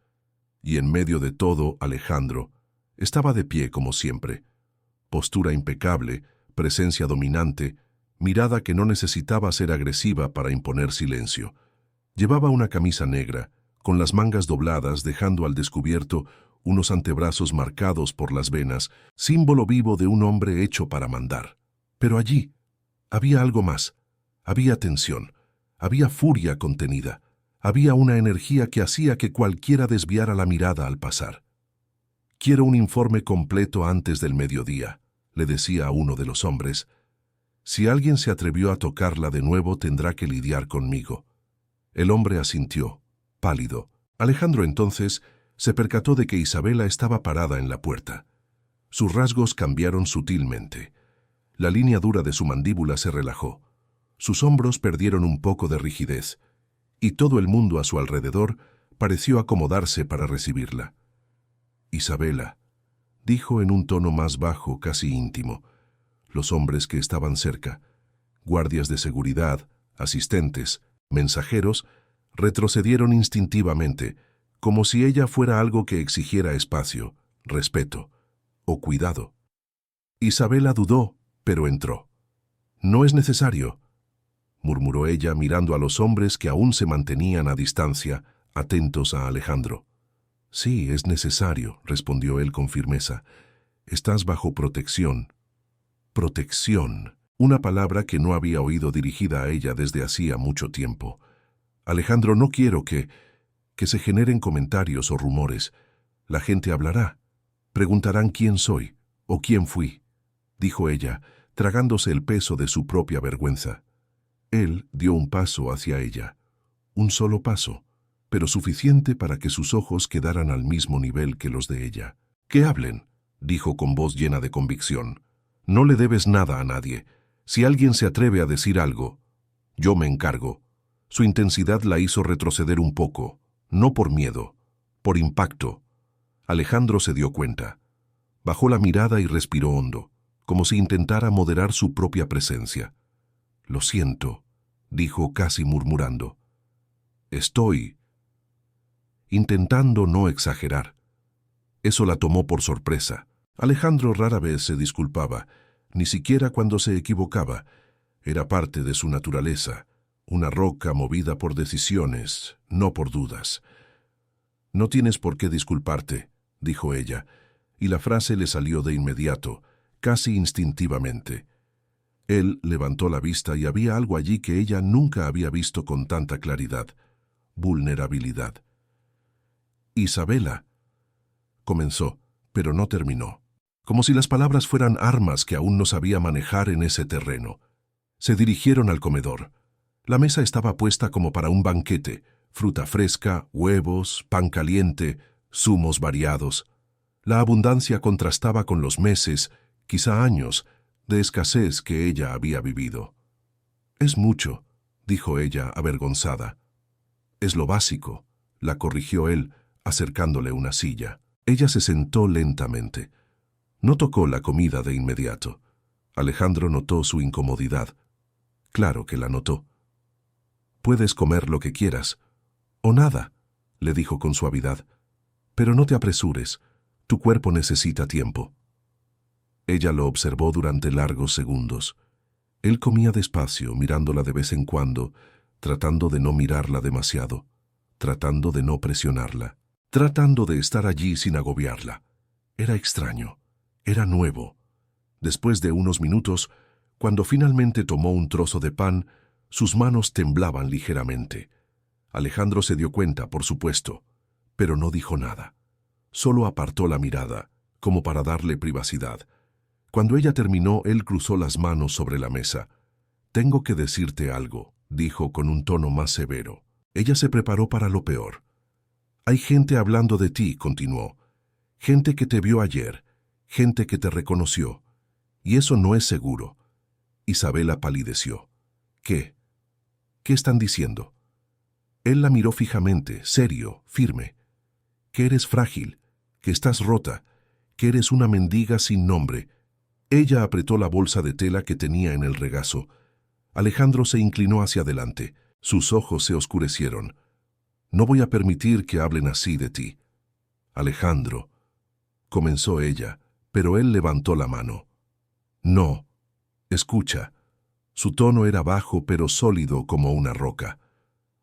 y en medio de todo, Alejandro estaba de pie como siempre. Postura impecable, presencia dominante, mirada que no necesitaba ser agresiva para imponer silencio. Llevaba una camisa negra, con las mangas dobladas dejando al descubierto unos antebrazos marcados por las venas, símbolo vivo de un hombre hecho para mandar. Pero allí había algo más. Había tensión, había furia contenida, había una energía que hacía que cualquiera desviara la mirada al pasar. Quiero un informe completo antes del mediodía, le decía a uno de los hombres. Si alguien se atrevió a tocarla de nuevo, tendrá que lidiar conmigo. El hombre asintió, pálido. Alejandro entonces se percató de que Isabela estaba parada en la puerta. Sus rasgos cambiaron sutilmente. La línea dura de su mandíbula se relajó. Sus hombros perdieron un poco de rigidez, y todo el mundo a su alrededor pareció acomodarse para recibirla. «Isabela», dijo en un tono más bajo, casi íntimo. Los hombres que estaban cerca, guardias de seguridad, asistentes, mensajeros, retrocedieron instintivamente, como si ella fuera algo que exigiera espacio, respeto o cuidado. Isabela dudó, pero entró. «No es necesario», murmuró ella mirando a los hombres que aún se mantenían a distancia, atentos a Alejandro. «Sí, es necesario», respondió él con firmeza. «Estás bajo protección». Protección, una palabra que no había oído dirigida a ella desde hacía mucho tiempo. «Alejandro, no quiero que se generen comentarios o rumores. La gente hablará. Preguntarán quién soy o quién fui», dijo ella, tragándose el peso de su propia vergüenza. Él dio un paso hacia ella. Un solo paso, pero suficiente para que sus ojos quedaran al mismo nivel que los de ella. «Que hablen», dijo con voz llena de convicción. «No le debes nada a nadie. Si alguien se atreve a decir algo, yo me encargo». Su intensidad la hizo retroceder un poco, no por miedo, por impacto. Alejandro se dio cuenta. Bajó la mirada y respiró hondo, como si intentara moderar su propia presencia. «Lo siento», dijo casi murmurando. «Estoy intentando no exagerar». Eso la tomó por sorpresa. Alejandro rara vez se disculpaba, ni siquiera cuando se equivocaba. Era parte de su naturaleza, una roca movida por decisiones, no por dudas. «No tienes por qué disculparte», dijo ella, y la frase le salió de inmediato, casi instintivamente. Él levantó la vista y había algo allí que ella nunca había visto con tanta claridad: vulnerabilidad. «Isabela», comenzó, pero no terminó. Como si las palabras fueran armas que aún no sabía manejar en ese terreno. Se dirigieron al comedor. La mesa estaba puesta como para un banquete: fruta fresca, huevos, pan caliente, zumos variados. La abundancia contrastaba con los meses, quizá años, de escasez que ella había vivido. «Es mucho», dijo ella, avergonzada. «Es lo básico», la corrigió él, acercándole una silla. Ella se sentó lentamente. No tocó la comida de inmediato. Alejandro notó su incomodidad. Claro que la notó. «Puedes comer lo que quieras, o nada», le dijo con suavidad. «Pero no te apresures, tu cuerpo necesita tiempo». Ella lo observó durante largos segundos. Él comía despacio, mirándola de vez en cuando, tratando de no mirarla demasiado, tratando de no presionarla, tratando de estar allí sin agobiarla. Era extraño, era nuevo. Después de unos minutos, cuando finalmente tomó un trozo de pan, sus manos temblaban ligeramente. Alejandro se dio cuenta, por supuesto, pero no dijo nada. Solo apartó la mirada, como para darle privacidad. Cuando ella terminó, él cruzó las manos sobre la mesa. «Tengo que decirte algo», dijo con un tono más severo. Ella se preparó para lo peor. «Hay gente hablando de ti», continuó. «Gente que te vio ayer, gente que te reconoció. Y eso no es seguro». Isabela palideció. «¿Qué? ¿Qué están diciendo?» Él la miró fijamente, serio, firme. «Que eres frágil, que estás rota, que eres una mendiga sin nombre». Ella apretó la bolsa de tela que tenía en el regazo. Alejandro se inclinó hacia adelante. Sus ojos se oscurecieron. «No voy a permitir que hablen así de ti». «Alejandro», comenzó ella, pero él levantó la mano. «No. Escucha». Su tono era bajo pero sólido como una roca.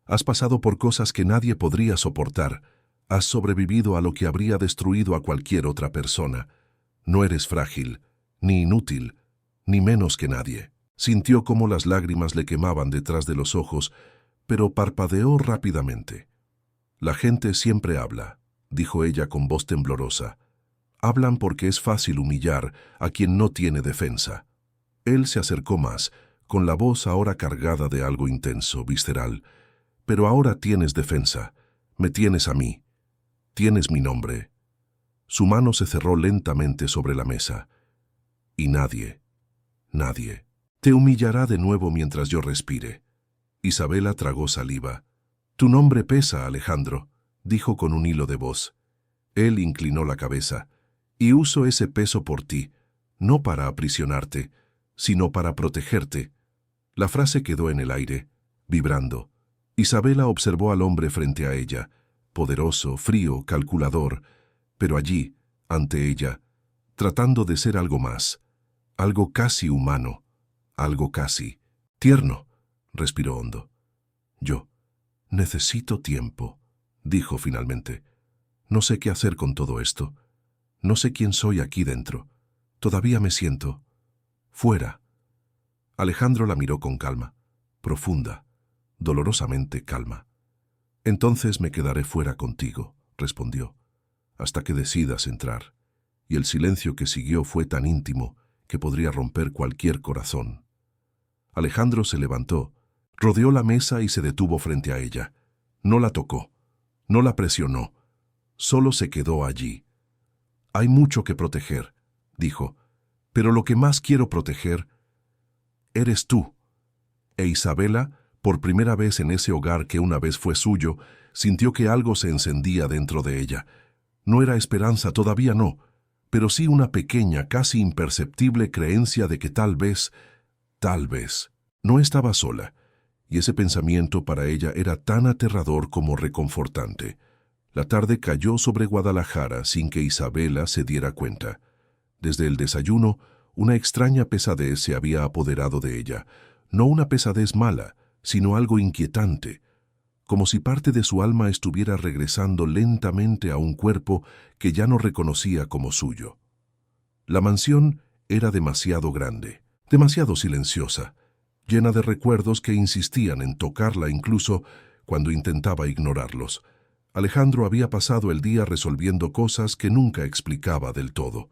«Has pasado por cosas que nadie podría soportar. Has sobrevivido a lo que habría destruido a cualquier otra persona. No eres frágil, ni inútil, ni menos que nadie». Sintió cómo las lágrimas le quemaban detrás de los ojos, pero parpadeó rápidamente. «La gente siempre habla», dijo ella con voz temblorosa. Hablan porque es fácil humillar a quien no tiene defensa. Él se acercó más, con la voz ahora cargada de algo intenso, visceral. Pero ahora tienes defensa. Me tienes a mí. Tienes mi nombre. Su mano se cerró lentamente sobre la mesa. Y nadie, nadie, te humillará de nuevo mientras yo respire. Isabela tragó saliva. Tu nombre pesa, Alejandro, dijo con un hilo de voz. Él inclinó la cabeza. Y uso ese peso por ti, no para aprisionarte, sino para protegerte. La frase quedó en el aire, vibrando. Isabela observó al hombre frente a ella, poderoso, frío, calculador, pero allí, ante ella, tratando de ser algo más, algo casi humano, algo casi tierno, respiró hondo. Yo necesito tiempo, dijo finalmente. No sé qué hacer con todo esto. No sé quién soy aquí dentro. Todavía me siento fuera. Alejandro la miró con calma, profunda, dolorosamente calma. Entonces me quedaré fuera contigo, respondió, hasta que decidas entrar. Y el silencio que siguió fue tan íntimo que podría romper cualquier corazón. Alejandro se levantó, rodeó la mesa y se detuvo frente a ella. No la tocó, no la presionó, solo se quedó allí. Hay mucho que proteger, dijo, pero lo que más quiero proteger eres tú. E Isabela, por primera vez en ese hogar que una vez fue suyo, sintió que algo se encendía dentro de ella. No era esperanza, todavía no, pero sí una pequeña, casi imperceptible creencia de que tal vez, no estaba sola, y ese pensamiento para ella era tan aterrador como reconfortante. La tarde cayó sobre Guadalajara sin que Isabela se diera cuenta. Desde el desayuno, una extraña pesadez se había apoderado de ella, no una pesadez mala, sino algo inquietante, como si parte de su alma estuviera regresando lentamente a un cuerpo que ya no reconocía como suyo. La mansión era demasiado grande, demasiado silenciosa, llena de recuerdos que insistían en tocarla incluso cuando intentaba ignorarlos. Alejandro había pasado el día resolviendo cosas que nunca explicaba del todo.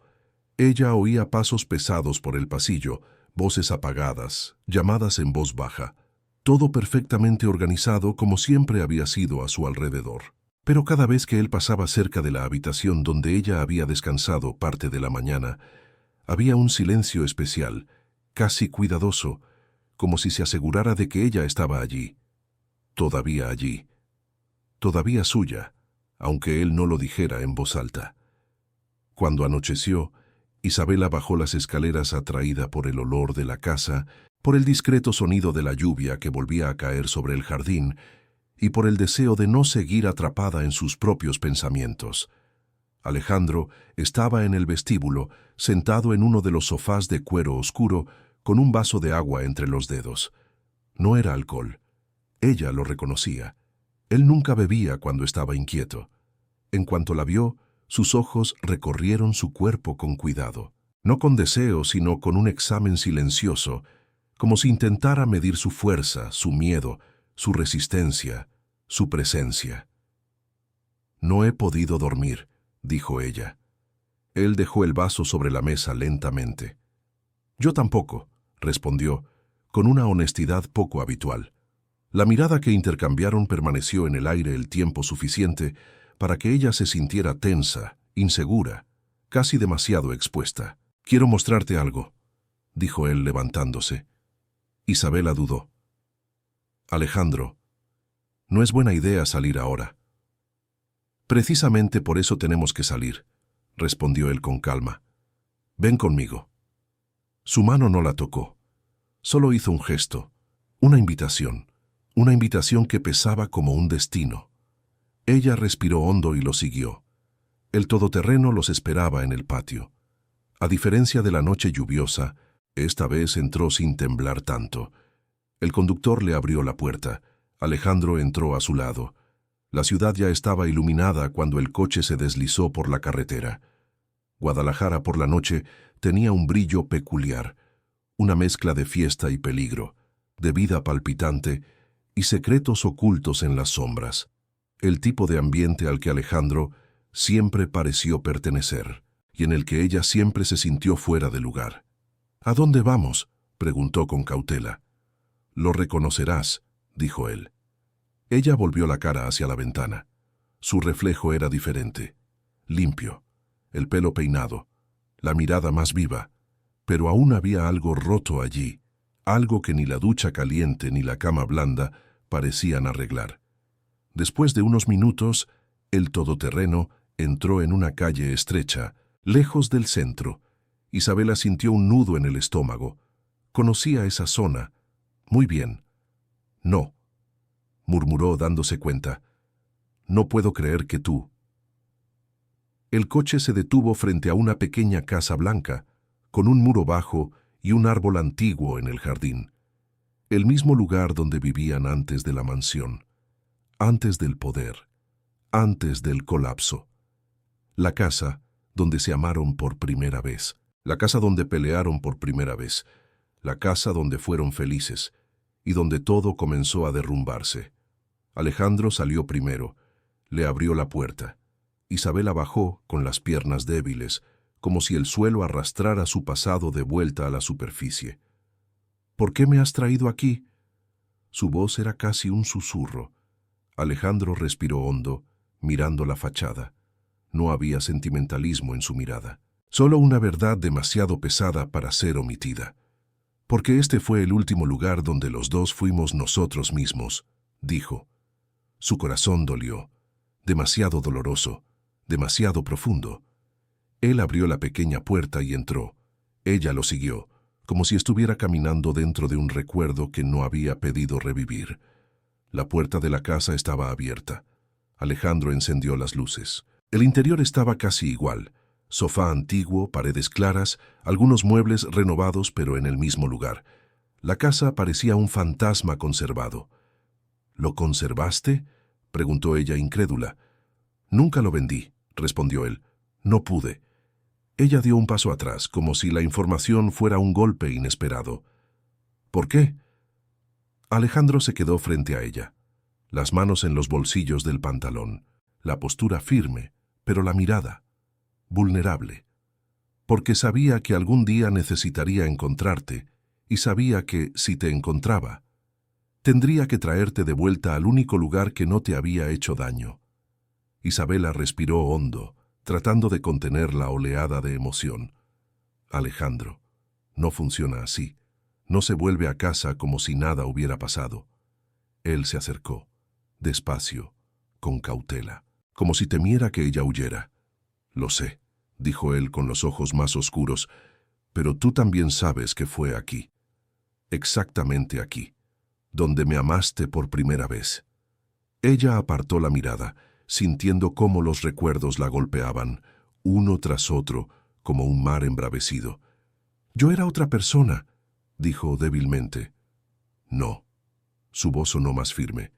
Ella oía pasos pesados por el pasillo, voces apagadas, llamadas en voz baja, todo perfectamente organizado como siempre había sido a su alrededor. Pero cada vez que él pasaba cerca de la habitación donde ella había descansado parte de la mañana, había un silencio especial, casi cuidadoso, como si se asegurara de que ella estaba allí, todavía suya, aunque él no lo dijera en voz alta. Cuando anocheció, Isabela bajó las escaleras atraída por el olor de la casa, por el discreto sonido de la lluvia que volvía a caer sobre el jardín y por el deseo de no seguir atrapada en sus propios pensamientos. Alejandro estaba en el vestíbulo, sentado en uno de los sofás de cuero oscuro, con un vaso de agua entre los dedos. No era alcohol. Ella lo reconocía. Él nunca bebía cuando estaba inquieto. En cuanto la vio, sus ojos recorrieron su cuerpo con cuidado, no con deseo, sino con un examen silencioso, como si intentara medir su fuerza, su miedo, su resistencia, su presencia. «No he podido dormir», dijo ella. Él dejó el vaso sobre la mesa lentamente. «Yo tampoco», respondió, con una honestidad poco habitual. La mirada que intercambiaron permaneció en el aire el tiempo suficiente para que ella se sintiera tensa, insegura, casi demasiado expuesta. «Quiero mostrarte algo», dijo él levantándose. Isabela dudó. «Alejandro, no es buena idea salir ahora». «Precisamente por eso tenemos que salir», respondió él con calma. «Ven conmigo». Su mano no la tocó. Solo hizo un gesto, una invitación que pesaba como un destino. Ella respiró hondo y lo siguió. El todoterreno los esperaba en el patio. A diferencia de la noche lluviosa, esta vez entró sin temblar tanto. El conductor le abrió la puerta. Alejandro entró a su lado. La ciudad ya estaba iluminada cuando el coche se deslizó por la carretera. Guadalajara por la noche tenía un brillo peculiar, una mezcla de fiesta y peligro, de vida palpitante y secretos ocultos en las sombras, el tipo de ambiente al que Alejandro siempre pareció pertenecer. y en el que ella siempre se sintió fuera de lugar. «¿A dónde vamos?», preguntó con cautela. «Lo reconocerás», dijo él. Ella volvió la cara hacia la ventana. Su reflejo era diferente, limpio, el pelo peinado, la mirada más viva, pero aún había algo roto allí, algo que ni la ducha caliente ni la cama blanda parecían arreglar. Después de unos minutos, el todoterreno entró en una calle estrecha, lejos del centro. Isabela sintió un nudo en el estómago. Conocía esa zona. Muy bien. «No», murmuró dándose cuenta. «No puedo creer que tú». El coche se detuvo frente a una pequeña casa blanca, con un muro bajo y un árbol antiguo en el jardín. El mismo lugar donde vivían antes de la mansión, antes del poder, antes del colapso. La casa donde se amaron por primera vez, la casa donde pelearon por primera vez, la casa donde fueron felices y donde todo comenzó a derrumbarse. Alejandro salió primero, le abrió la puerta. Isabela bajó con las piernas débiles, como si el suelo arrastrara su pasado de vuelta a la superficie. «¿Por qué me has traído aquí?». Su voz era casi un susurro. Alejandro respiró hondo, mirando la fachada. No había sentimentalismo en su mirada, solo una verdad demasiado pesada para ser omitida. «Porque este fue el último lugar donde los dos fuimos nosotros mismos», dijo. Su corazón dolió, demasiado doloroso, demasiado profundo. Él abrió la pequeña puerta y entró. Ella lo siguió, como si estuviera caminando dentro de un recuerdo que no había pedido revivir. La puerta de la casa estaba abierta. Alejandro encendió las luces. El interior estaba casi igual. Sofá antiguo, paredes claras, algunos muebles renovados pero en el mismo lugar. La casa parecía un fantasma conservado. «¿Lo conservaste?», preguntó ella incrédula. «Nunca lo vendí», respondió él. «No pude». Ella dio un paso atrás, como si la información fuera un golpe inesperado. «¿Por qué?». Alejandro se quedó frente a ella, las manos en los bolsillos del pantalón, la postura firme, pero la mirada vulnerable. «Porque sabía que algún día necesitaría encontrarte, y sabía que, si te encontraba, tendría que traerte de vuelta al único lugar que no te había hecho daño». Isabela respiró hondo, tratando de contener la oleada de emoción. «Alejandro, no funciona así. No se vuelve a casa como si nada hubiera pasado». Él se acercó, despacio, con cautela, como si temiera que ella huyera. «Lo sé», dijo él con los ojos más oscuros, «pero tú también sabes que fue aquí. Exactamente aquí, donde me amaste por primera vez». Ella apartó la mirada, sintiendo cómo los recuerdos la golpeaban, uno tras otro, como un mar embravecido. «Yo era otra persona», dijo débilmente. «No». Su voz sonó más firme.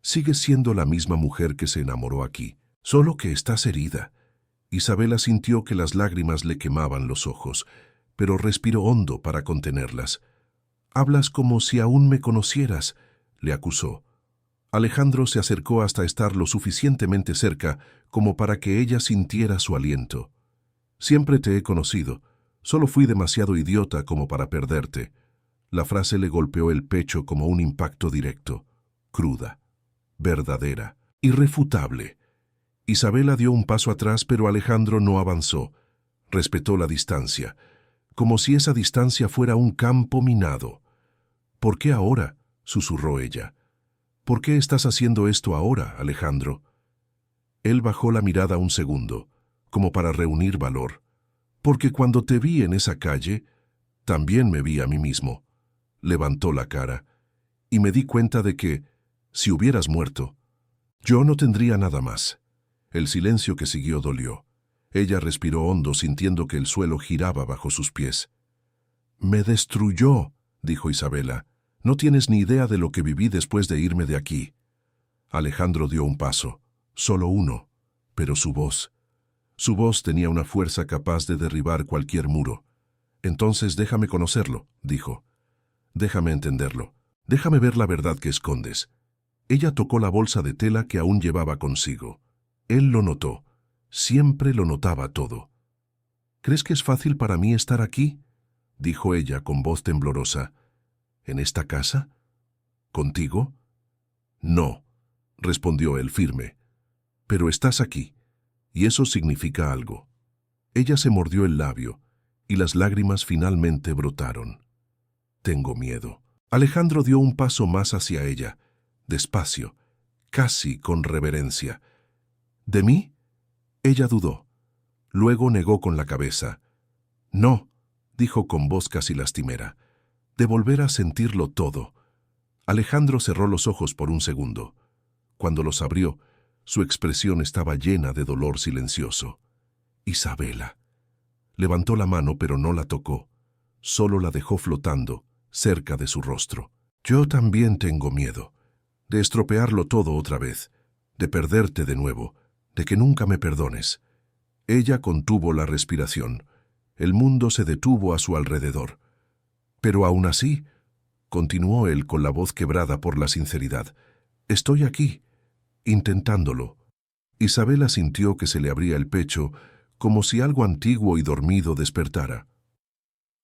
«Sigues siendo la misma mujer que se enamoró aquí, solo que estás herida». Isabela sintió que las lágrimas le quemaban los ojos, pero respiró hondo para contenerlas. «Hablas como si aún me conocieras», le acusó. Alejandro se acercó hasta estar lo suficientemente cerca como para que ella sintiera su aliento. «Siempre te he conocido. Solo fui demasiado idiota como para perderte». La frase le golpeó el pecho como un impacto directo, cruda, verdadera, irrefutable. Isabela dio un paso atrás, pero Alejandro no avanzó. Respetó la distancia, como si esa distancia fuera un campo minado. «¿Por qué ahora?», susurró ella. «¿Por qué estás haciendo esto ahora, Alejandro?». Él bajó la mirada un segundo, como para reunir valor. «Porque cuando te vi en esa calle, también me vi a mí mismo». Levantó la cara, y me di cuenta de que, si hubieras muerto, yo no tendría nada más. El silencio que siguió dolió. Ella respiró hondo, sintiendo que el suelo giraba bajo sus pies. «Me destruyó», dijo Isabela. «No tienes ni idea de lo que viví después de irme de aquí». Alejandro dio un paso, solo uno, pero su voz tenía una fuerza capaz de derribar cualquier muro. «Entonces déjame conocerlo», dijo. «Déjame entenderlo. Déjame ver la verdad que escondes». Ella tocó la bolsa de tela que aún llevaba consigo. Él lo notó. Siempre lo notaba todo. ¿Crees que es fácil para mí estar aquí?, dijo ella con voz temblorosa. ¿En esta casa? ¿Contigo? No, respondió él firme. Pero estás aquí, y eso significa algo. Ella se mordió el labio, y las lágrimas finalmente brotaron. Tengo miedo. Alejandro dio un paso más hacia ella, despacio, casi con reverencia. ¿De mí? Ella dudó. Luego negó con la cabeza. No, dijo con voz casi lastimera. De volver a sentirlo todo. Alejandro cerró los ojos por un segundo. Cuando los abrió, su expresión estaba llena de dolor silencioso. Isabela. Levantó la mano pero no la tocó. Solo la dejó flotando, cerca de su rostro. Yo también tengo miedo. De estropearlo todo otra vez. De perderte de nuevo. De que nunca me perdones. Ella contuvo la respiración. El mundo se detuvo a su alrededor. Pero aún así, continuó él con la voz quebrada por la sinceridad, estoy aquí, intentándolo. Isabela sintió que se le abría el pecho, como si algo antiguo y dormido despertara.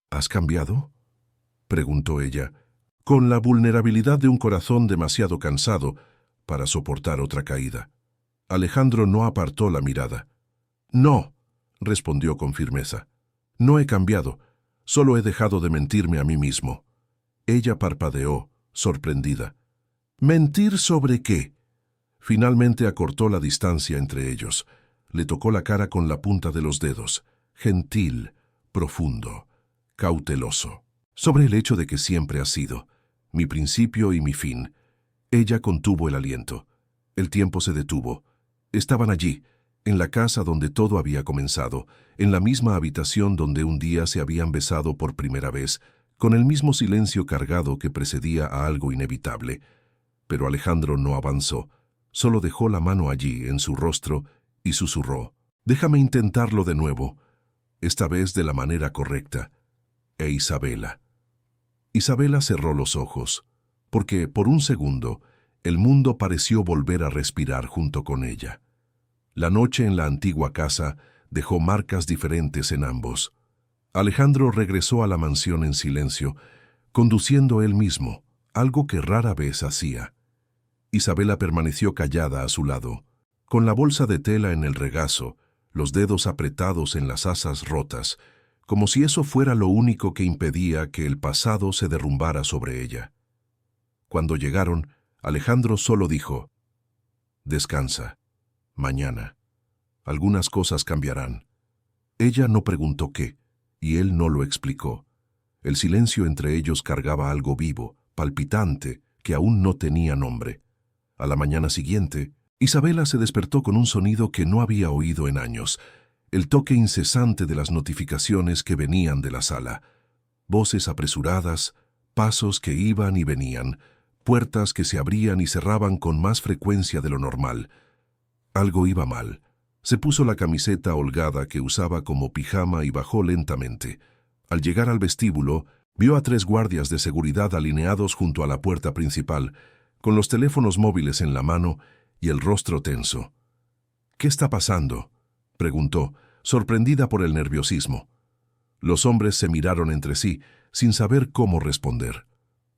¿Has cambiado?, preguntó ella, con la vulnerabilidad de un corazón demasiado cansado para soportar otra caída. Alejandro no apartó la mirada. No, respondió con firmeza. No he cambiado, solo he dejado de mentirme a mí mismo. Ella parpadeó, sorprendida. ¿Mentir sobre qué? Finalmente acortó la distancia entre ellos. Le tocó la cara con la punta de los dedos. Gentil, profundo, cauteloso. Sobre el hecho de que siempre ha sido, mi principio y mi fin. Ella contuvo el aliento. El tiempo se detuvo. Estaban allí, en la casa donde todo había comenzado, en la misma habitación donde un día se habían besado por primera vez, con el mismo silencio cargado que precedía a algo inevitable. Pero Alejandro no avanzó, solo dejó la mano allí, en su rostro, y susurró, «Déjame intentarlo de nuevo, esta vez de la manera correcta». E Isabela. Isabela cerró los ojos, porque, por un segundo, el mundo pareció volver a respirar junto con ella. La noche en la antigua casa dejó marcas diferentes en ambos. Alejandro regresó a la mansión en silencio, conduciendo él mismo, algo que rara vez hacía. Isabela permaneció callada a su lado, con la bolsa de tela en el regazo, los dedos apretados en las asas rotas, como si eso fuera lo único que impedía que el pasado se derrumbara sobre ella. Cuando llegaron, Alejandro solo dijo, «Descansa. Mañana. Algunas cosas cambiarán». Ella no preguntó qué, y él no lo explicó. El silencio entre ellos cargaba algo vivo, palpitante, que aún no tenía nombre. A la mañana siguiente, Isabela se despertó con un sonido que no había oído en años, el toque incesante de las notificaciones que venían de la sala. Voces apresuradas, pasos que iban y venían, puertas que se abrían y cerraban con más frecuencia de lo normal. Algo iba mal. Se puso la camiseta holgada que usaba como pijama y bajó lentamente. Al llegar al vestíbulo, vio a 3 guardias de seguridad alineados junto a la puerta principal, con los teléfonos móviles en la mano y el rostro tenso. «¿Qué está pasando?», preguntó, sorprendida por el nerviosismo. Los hombres se miraron entre sí, sin saber cómo responder.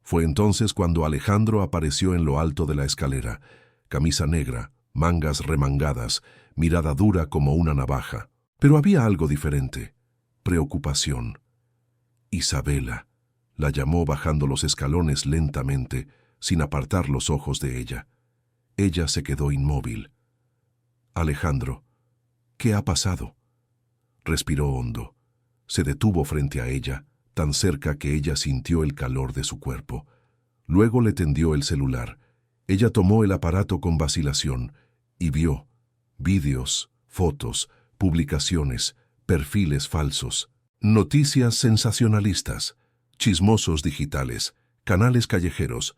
Fue entonces cuando Alejandro apareció en lo alto de la escalera, camisa negra, mangas remangadas, mirada dura como una navaja. Pero había algo diferente, preocupación. «Isabela», la llamó bajando los escalones lentamente, sin apartar los ojos de ella. Ella se quedó inmóvil. «Alejandro, ¿qué ha pasado?». Respiró hondo. Se detuvo frente a ella, tan cerca que ella sintió el calor de su cuerpo. Luego le tendió el celular. Ella tomó el aparato con vacilación y vio vídeos, fotos, publicaciones, perfiles falsos, noticias sensacionalistas, chismosos digitales, canales callejeros,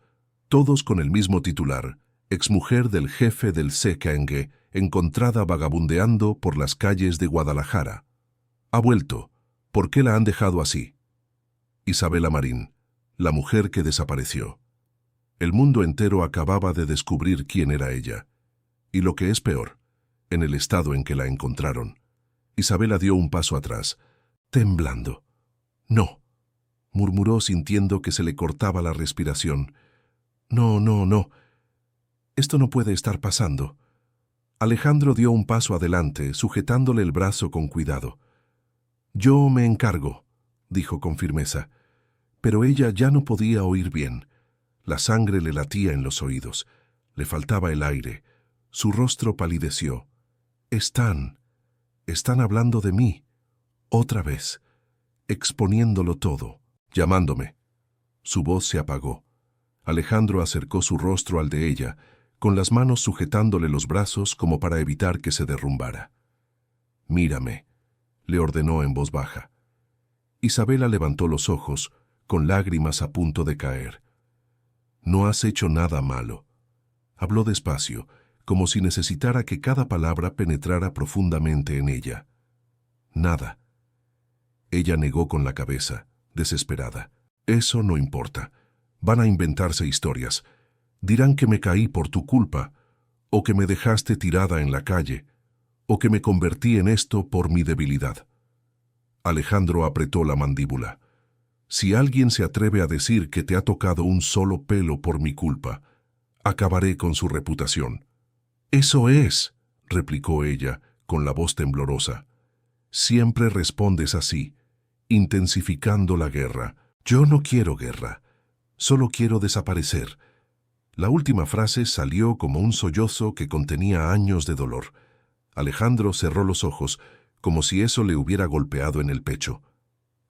todos con el mismo titular: exmujer del jefe del CKNG encontrada vagabundeando por las calles de Guadalajara. Ha vuelto. ¿Por qué la han dejado así? Isabela Marín, la mujer que desapareció. El mundo entero acababa de descubrir quién era ella. Y lo que es peor, en el estado en que la encontraron. Isabela dio un paso atrás. temblando. «No», murmuró sintiendo que se le cortaba la respiración. «No, no, no. Esto no puede estar pasando». Alejandro dio un paso adelante, sujetándole el brazo con cuidado. «Yo me encargo», dijo con firmeza. Pero ella ya no podía oír bien. La sangre le latía en los oídos. Le faltaba el aire. Su rostro palideció. Están hablando de mí. Otra vez. Exponiéndolo todo. Llamándome». Su voz se apagó. Alejandro acercó su rostro al de ella, con las manos sujetándole los brazos como para evitar que se derrumbara. «Mírame», le ordenó en voz baja. Isabela levantó los ojos, con lágrimas a punto de caer. «No has hecho nada malo». Habló despacio, como si necesitara que cada palabra penetrara profundamente en ella. «Nada». Ella negó con la cabeza, desesperada. «Eso no importa. Van a inventarse historias. Dirán que me caí por tu culpa, o que me dejaste tirada en la calle, o que me convertí en esto por mi debilidad». Alejandro apretó la mandíbula. «Si alguien se atreve a decir que te ha tocado un solo pelo por mi culpa, acabaré con su reputación». «Eso es», replicó ella, con la voz temblorosa. «Siempre respondes así, intensificando la guerra. Yo no quiero guerra. Solo quiero desaparecer». La última frase salió como un sollozo que contenía años de dolor. Alejandro cerró los ojos, como si eso le hubiera golpeado en el pecho.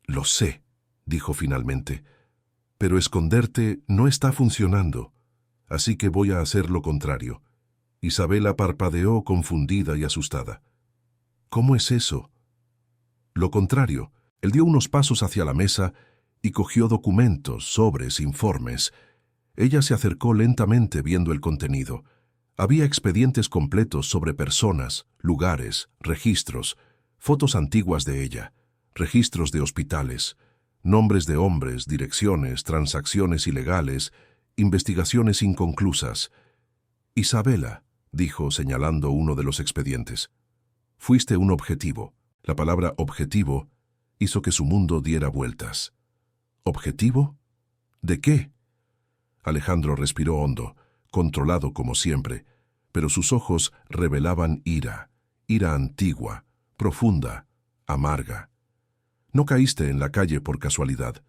«Lo sé», dijo finalmente, «pero esconderte no está funcionando, así que voy a hacer lo contrario». Isabela parpadeó confundida y asustada. «¿Cómo es eso?» «Lo contrario». Él dio unos pasos hacia la mesa y cogió documentos, sobres, informes. Ella se acercó lentamente viendo el contenido. Había expedientes completos sobre personas, lugares, registros, fotos antiguas de ella, registros de hospitales, nombres de hombres, direcciones, transacciones ilegales, investigaciones inconclusas. «Isabela», dijo señalando uno de los expedientes, «fuiste un objetivo». La palabra objetivo hizo que su mundo diera vueltas. «¿Objetivo? ¿De qué?» Alejandro respiró hondo, controlado como siempre, pero sus ojos revelaban ira antigua, profunda, amarga. «No caíste en la calle por casualidad,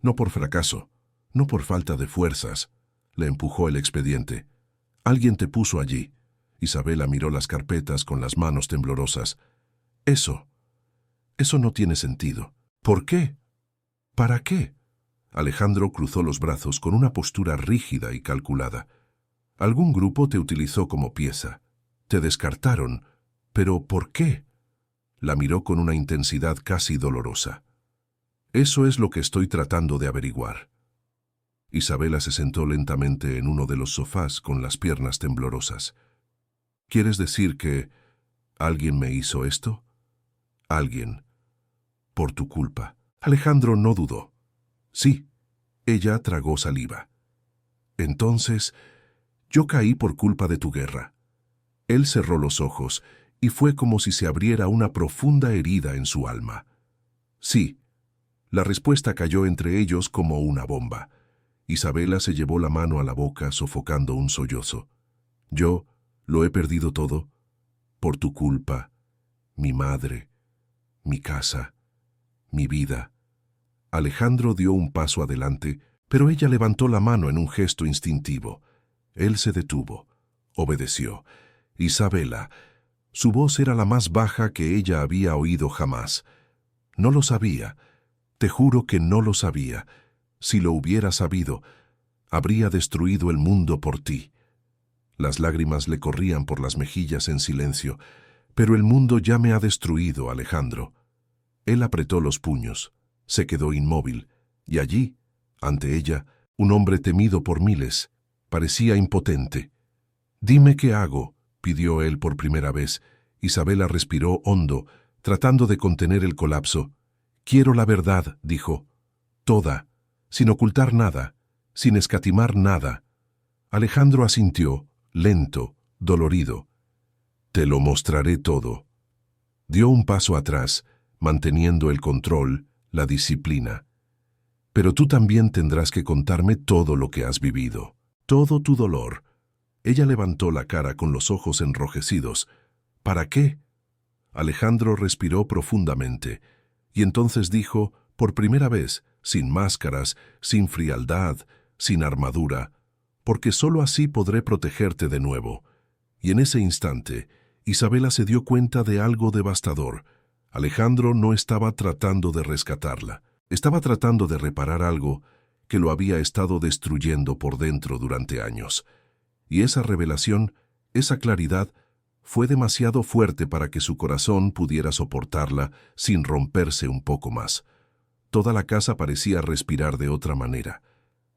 no por fracaso, no por falta de fuerzas», le empujó el expediente. «Alguien te puso allí». Isabela miró las carpetas con las manos temblorosas. Eso no tiene sentido». «¿Por qué? ¿Para qué?» Alejandro cruzó los brazos con una postura rígida y calculada. «Algún grupo te utilizó como pieza. Te descartaron. ¿Pero por qué?» La miró con una intensidad casi dolorosa. «Eso es lo que estoy tratando de averiguar». Isabela se sentó lentamente en uno de los sofás con las piernas temblorosas. «¿Quieres decir que alguien me hizo esto?» «Alguien. Por tu culpa». Alejandro no dudó. «Sí». Ella tragó saliva. «Entonces, yo caí por culpa de tu guerra». Él cerró los ojos y fue como si se abriera una profunda herida en su alma. «Sí». La respuesta cayó entre ellos como una bomba. Isabela se llevó la mano a la boca sofocando un sollozo. «Yo lo he perdido todo. Por tu culpa. Mi madre, mi casa, mi vida». Alejandro dio un paso adelante, pero ella levantó la mano en un gesto instintivo. Él se detuvo. Obedeció. «Isabela». Su voz era la más baja que ella había oído jamás. «No lo sabía. Te juro que no lo sabía. Si lo hubiera sabido, habría destruido el mundo por ti». Las lágrimas le corrían por las mejillas en silencio. «Pero el mundo ya me ha destruido, Alejandro». Él apretó los puños. Se quedó inmóvil, y allí, ante ella, un hombre temido por miles, parecía impotente. «Dime qué hago», pidió él por primera vez. Isabela respiró hondo, tratando de contener el colapso. «Quiero la verdad», dijo. «Toda, sin ocultar nada, sin escatimar nada». Alejandro asintió, lento, dolorido. «Te lo mostraré todo». Dio un paso atrás, manteniendo el control, la disciplina. Pero tú también tendrás que contarme todo lo que has vivido, todo tu dolor. Ella levantó la cara con los ojos enrojecidos. ¿Para qué? Alejandro respiró profundamente, y entonces dijo, por primera vez, sin máscaras, sin frialdad, sin armadura, porque sólo así podré protegerte de nuevo. Y en ese instante, Isabela se dio cuenta de algo devastador. Alejandro no estaba tratando de rescatarla, estaba tratando de reparar algo que lo había estado destruyendo por dentro durante años. Y esa revelación, esa claridad, fue demasiado fuerte para que su corazón pudiera soportarla sin romperse un poco más. Toda la casa parecía respirar de otra manera.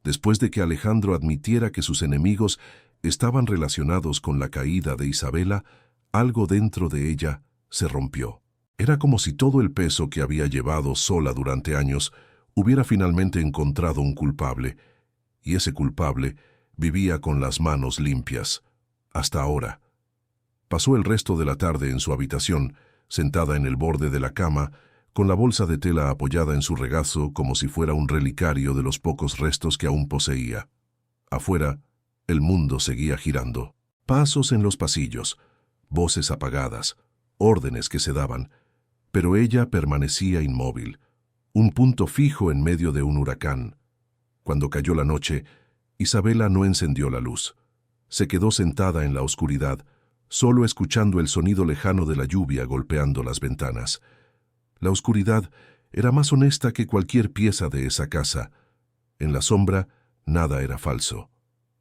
Después de que Alejandro admitiera que sus enemigos estaban relacionados con la caída de Isabela, algo dentro de ella se rompió. Era como si todo el peso que había llevado sola durante años hubiera finalmente encontrado un culpable, y ese culpable vivía con las manos limpias. Hasta ahora. Pasó el resto de la tarde en su habitación, sentada en el borde de la cama, con la bolsa de tela apoyada en su regazo como si fuera un relicario de los pocos restos que aún poseía. Afuera, el mundo seguía girando. Pasos en los pasillos, voces apagadas, órdenes que se daban, pero ella permanecía inmóvil, un punto fijo en medio de un huracán. Cuando cayó la noche, Isabela no encendió la luz. Se quedó sentada en la oscuridad, solo escuchando el sonido lejano de la lluvia golpeando las ventanas. La oscuridad era más honesta que cualquier pieza de esa casa. En la sombra, nada era falso,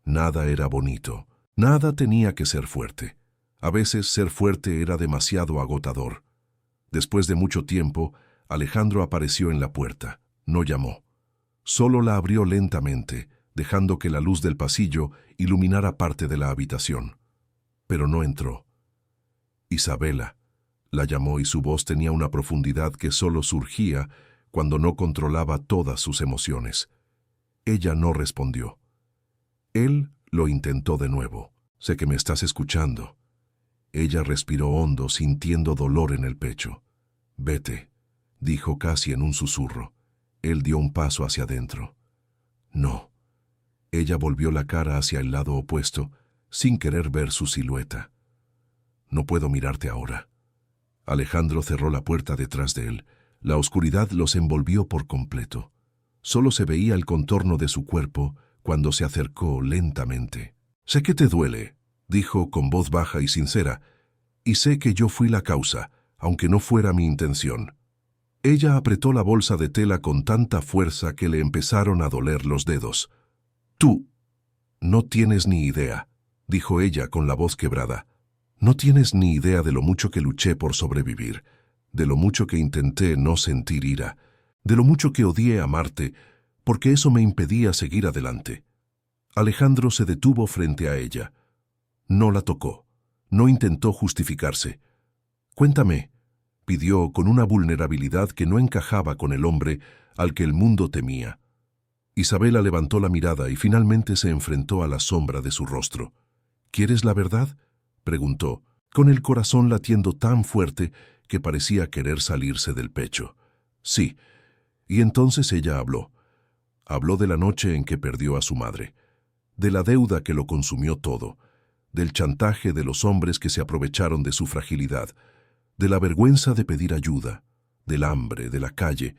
nada era bonito, nada tenía que ser fuerte. A veces ser fuerte era demasiado agotador. Después de mucho tiempo, Alejandro apareció en la puerta. No llamó. Solo la abrió lentamente, dejando que la luz del pasillo iluminara parte de la habitación. Pero no entró. Isabela, la llamó y su voz tenía una profundidad que solo surgía cuando no controlaba todas sus emociones. Ella no respondió. Él lo intentó de nuevo. Sé que me estás escuchando. Ella respiró hondo, sintiendo dolor en el pecho. Vete, dijo casi en un susurro. Él dio un paso hacia adentro. No. Ella volvió la cara hacia el lado opuesto, sin querer ver su silueta. No puedo mirarte ahora. Alejandro cerró la puerta detrás de él. La oscuridad los envolvió por completo. Solo se veía el contorno de su cuerpo cuando se acercó lentamente. Sé que te duele, dijo con voz baja y sincera, y sé que yo fui la causa, aunque no fuera mi intención. Ella apretó la bolsa de tela con tanta fuerza que le empezaron a doler los dedos. Tú no tienes ni idea, dijo ella con la voz quebrada. No tienes ni idea de lo mucho que luché por sobrevivir, de lo mucho que intenté no sentir ira, de lo mucho que odié amarte, porque eso me impedía seguir adelante. Alejandro se detuvo frente a ella. No la tocó, no intentó justificarse. Cuéntame, pidió con una vulnerabilidad que no encajaba con el hombre al que el mundo temía. Isabela levantó la mirada y finalmente se enfrentó a la sombra de su rostro. ¿Quieres la verdad?, preguntó, con el corazón latiendo tan fuerte que parecía querer salirse del pecho. Sí. Y entonces ella habló. Habló de la noche en que perdió a su madre, de la deuda que lo consumió todo, del chantaje de los hombres que se aprovecharon de su fragilidad, de la vergüenza de pedir ayuda, del hambre, de la calle,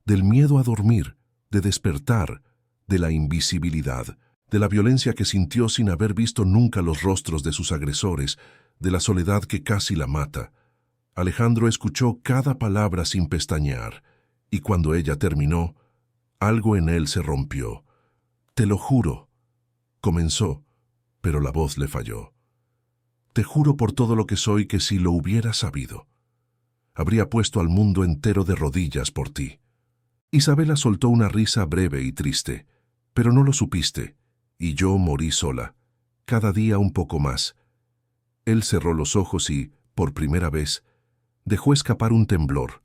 del miedo a dormir, de despertar, de la invisibilidad, de la violencia que sintió sin haber visto nunca los rostros de sus agresores, de la soledad que casi la mata. Alejandro escuchó cada palabra sin pestañear, y cuando ella terminó, algo en él se rompió. Te lo juro, comenzó, pero la voz le falló. Te juro por todo lo que soy que si lo hubiera sabido, habría puesto al mundo entero de rodillas por ti. Isabela soltó una risa breve y triste, pero no lo supiste, y yo morí sola, cada día un poco más. Él cerró los ojos y, por primera vez, dejó escapar un temblor,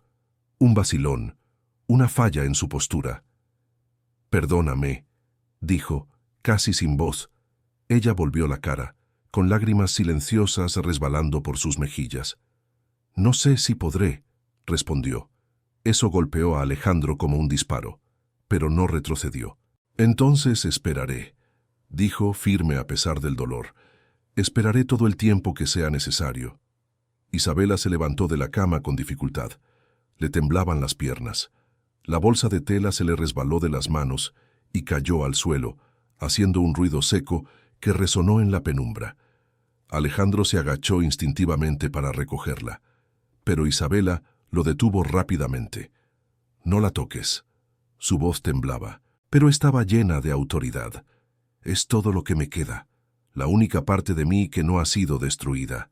un vacilón, una falla en su postura. Perdóname, dijo, casi sin voz. Ella volvió la cara, con lágrimas silenciosas resbalando por sus mejillas. No sé si podré, respondió. Eso golpeó a Alejandro como un disparo, pero no retrocedió. «Entonces esperaré», dijo firme a pesar del dolor. «Esperaré todo el tiempo que sea necesario». Isabela se levantó de la cama con dificultad. Le temblaban las piernas. La bolsa de tela se le resbaló de las manos y cayó al suelo, haciendo un ruido seco que resonó en la penumbra. Alejandro se agachó instintivamente para recogerla, pero Isabela lo detuvo rápidamente. «No la toques». Su voz temblaba, pero estaba llena de autoridad. «Es todo lo que me queda, la única parte de mí que no ha sido destruida».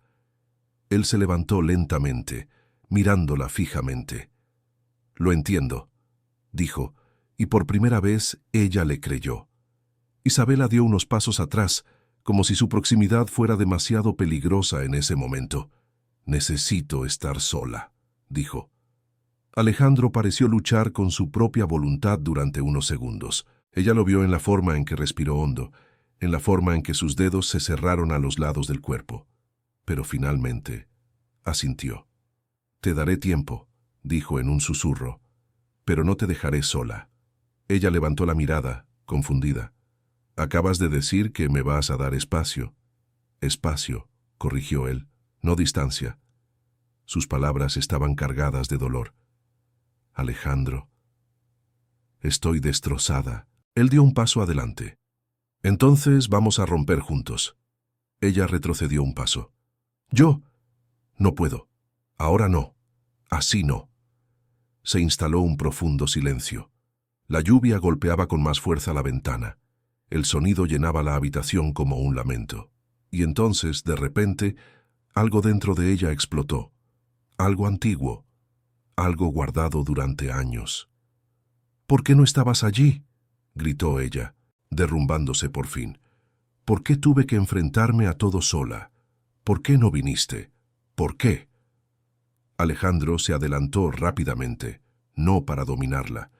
Él se levantó lentamente, mirándola fijamente. «Lo entiendo», dijo, y por primera vez ella le creyó. Isabela dio unos pasos atrás, como si su proximidad fuera demasiado peligrosa en ese momento. «Necesito estar sola», dijo. Alejandro pareció luchar con su propia voluntad durante unos segundos. Ella lo vio en la forma en que respiró hondo, en la forma en que sus dedos se cerraron a los lados del cuerpo. Pero finalmente asintió. «Te daré tiempo», dijo en un susurro, «pero no te dejaré sola». Ella levantó la mirada, confundida. «Acabas de decir que me vas a dar espacio». «Espacio», corrigió él, «no distancia». Sus palabras estaban cargadas de dolor. «Alejandro, estoy destrozada». Él dio un paso adelante. «Entonces vamos a romper juntos». Ella retrocedió un paso. «Yo no puedo. Ahora no. Así no». Se instaló un profundo silencio. La lluvia golpeaba con más fuerza la ventana. El sonido llenaba la habitación como un lamento. Y entonces, de repente, algo dentro de ella explotó. Algo antiguo. Algo guardado durante años. «¿Por qué no estabas allí?», gritó ella, derrumbándose por fin. «¿Por qué tuve que enfrentarme a todo sola? ¿Por qué no viniste? ¿Por qué?». Alejandro se adelantó rápidamente, no para dominarla,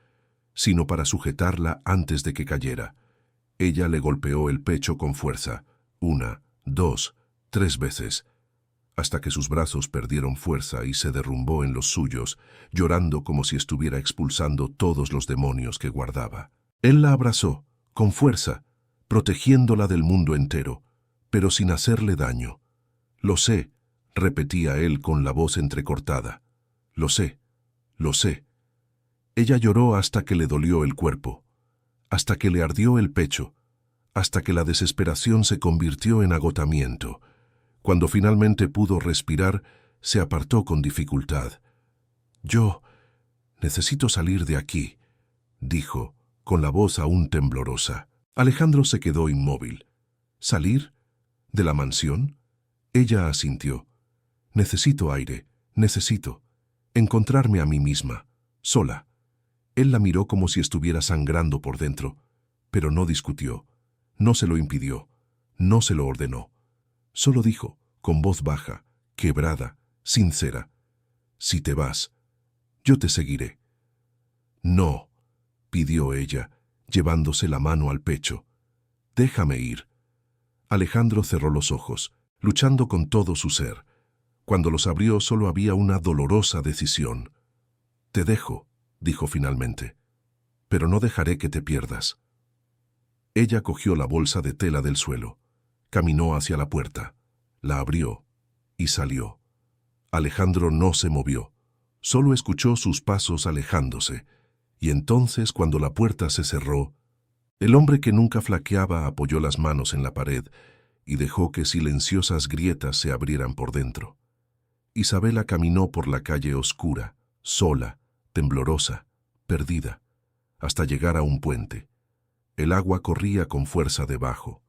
sino para sujetarla antes de que cayera. Ella le golpeó el pecho con fuerza, 1, 2, 3 veces, hasta que sus brazos perdieron fuerza y se derrumbó en los suyos, llorando como si estuviera expulsando todos los demonios que guardaba. Él la abrazó, con fuerza, protegiéndola del mundo entero, pero sin hacerle daño. «Lo sé», repetía él con la voz entrecortada. «Lo sé, lo sé». Ella lloró hasta que le dolió el cuerpo, hasta que le ardió el pecho, hasta que la desesperación se convirtió en agotamiento. Cuando finalmente pudo respirar, se apartó con dificultad. «Yo necesito salir de aquí», dijo, con la voz aún temblorosa. Alejandro se quedó inmóvil. «¿Salir? ¿De la mansión?». Ella asintió. «Necesito aire, necesito encontrarme a mí misma, sola». Él la miró como si estuviera sangrando por dentro, pero no discutió, no se lo impidió, no se lo ordenó. Solo dijo, con voz baja, quebrada, sincera: «Si te vas, yo te seguiré». «No», pidió ella, llevándose la mano al pecho. «Déjame ir». Alejandro cerró los ojos, luchando con todo su ser. Cuando los abrió solo había una dolorosa decisión. «Te dejo», dijo finalmente, «pero no dejaré que te pierdas». Ella cogió la bolsa de tela del suelo, caminó hacia la puerta, la abrió y salió. Alejandro no se movió, solo escuchó sus pasos alejándose, y entonces, cuando la puerta se cerró, el hombre que nunca flaqueaba apoyó las manos en la pared y dejó que silenciosas grietas se abrieran por dentro. Isabela caminó por la calle oscura, sola, temblorosa, perdida, hasta llegar a un puente. El agua corría con fuerza debajo.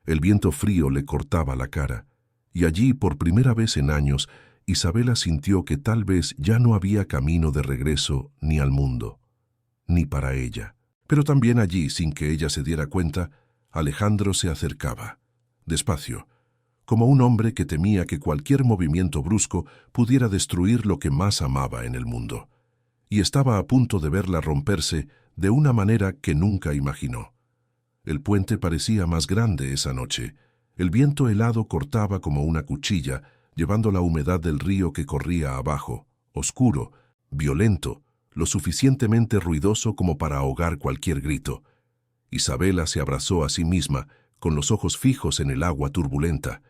El viento frío le cortaba la cara, y allí, por primera vez en años, Isabela sintió que tal vez ya no había camino de regreso ni al mundo, ni para ella. Pero también allí, sin que ella se diera cuenta, Alejandro se acercaba, despacio, como un hombre que temía que cualquier movimiento brusco pudiera destruir lo que más amaba en el mundo. Y estaba a punto de verla romperse de una manera que nunca imaginó. El puente parecía más grande esa noche. El viento helado cortaba como una cuchilla, llevando la humedad del río que corría abajo, oscuro, violento, lo suficientemente ruidoso como para ahogar cualquier grito. Isabela se abrazó a sí misma, con los ojos fijos en el agua turbulenta.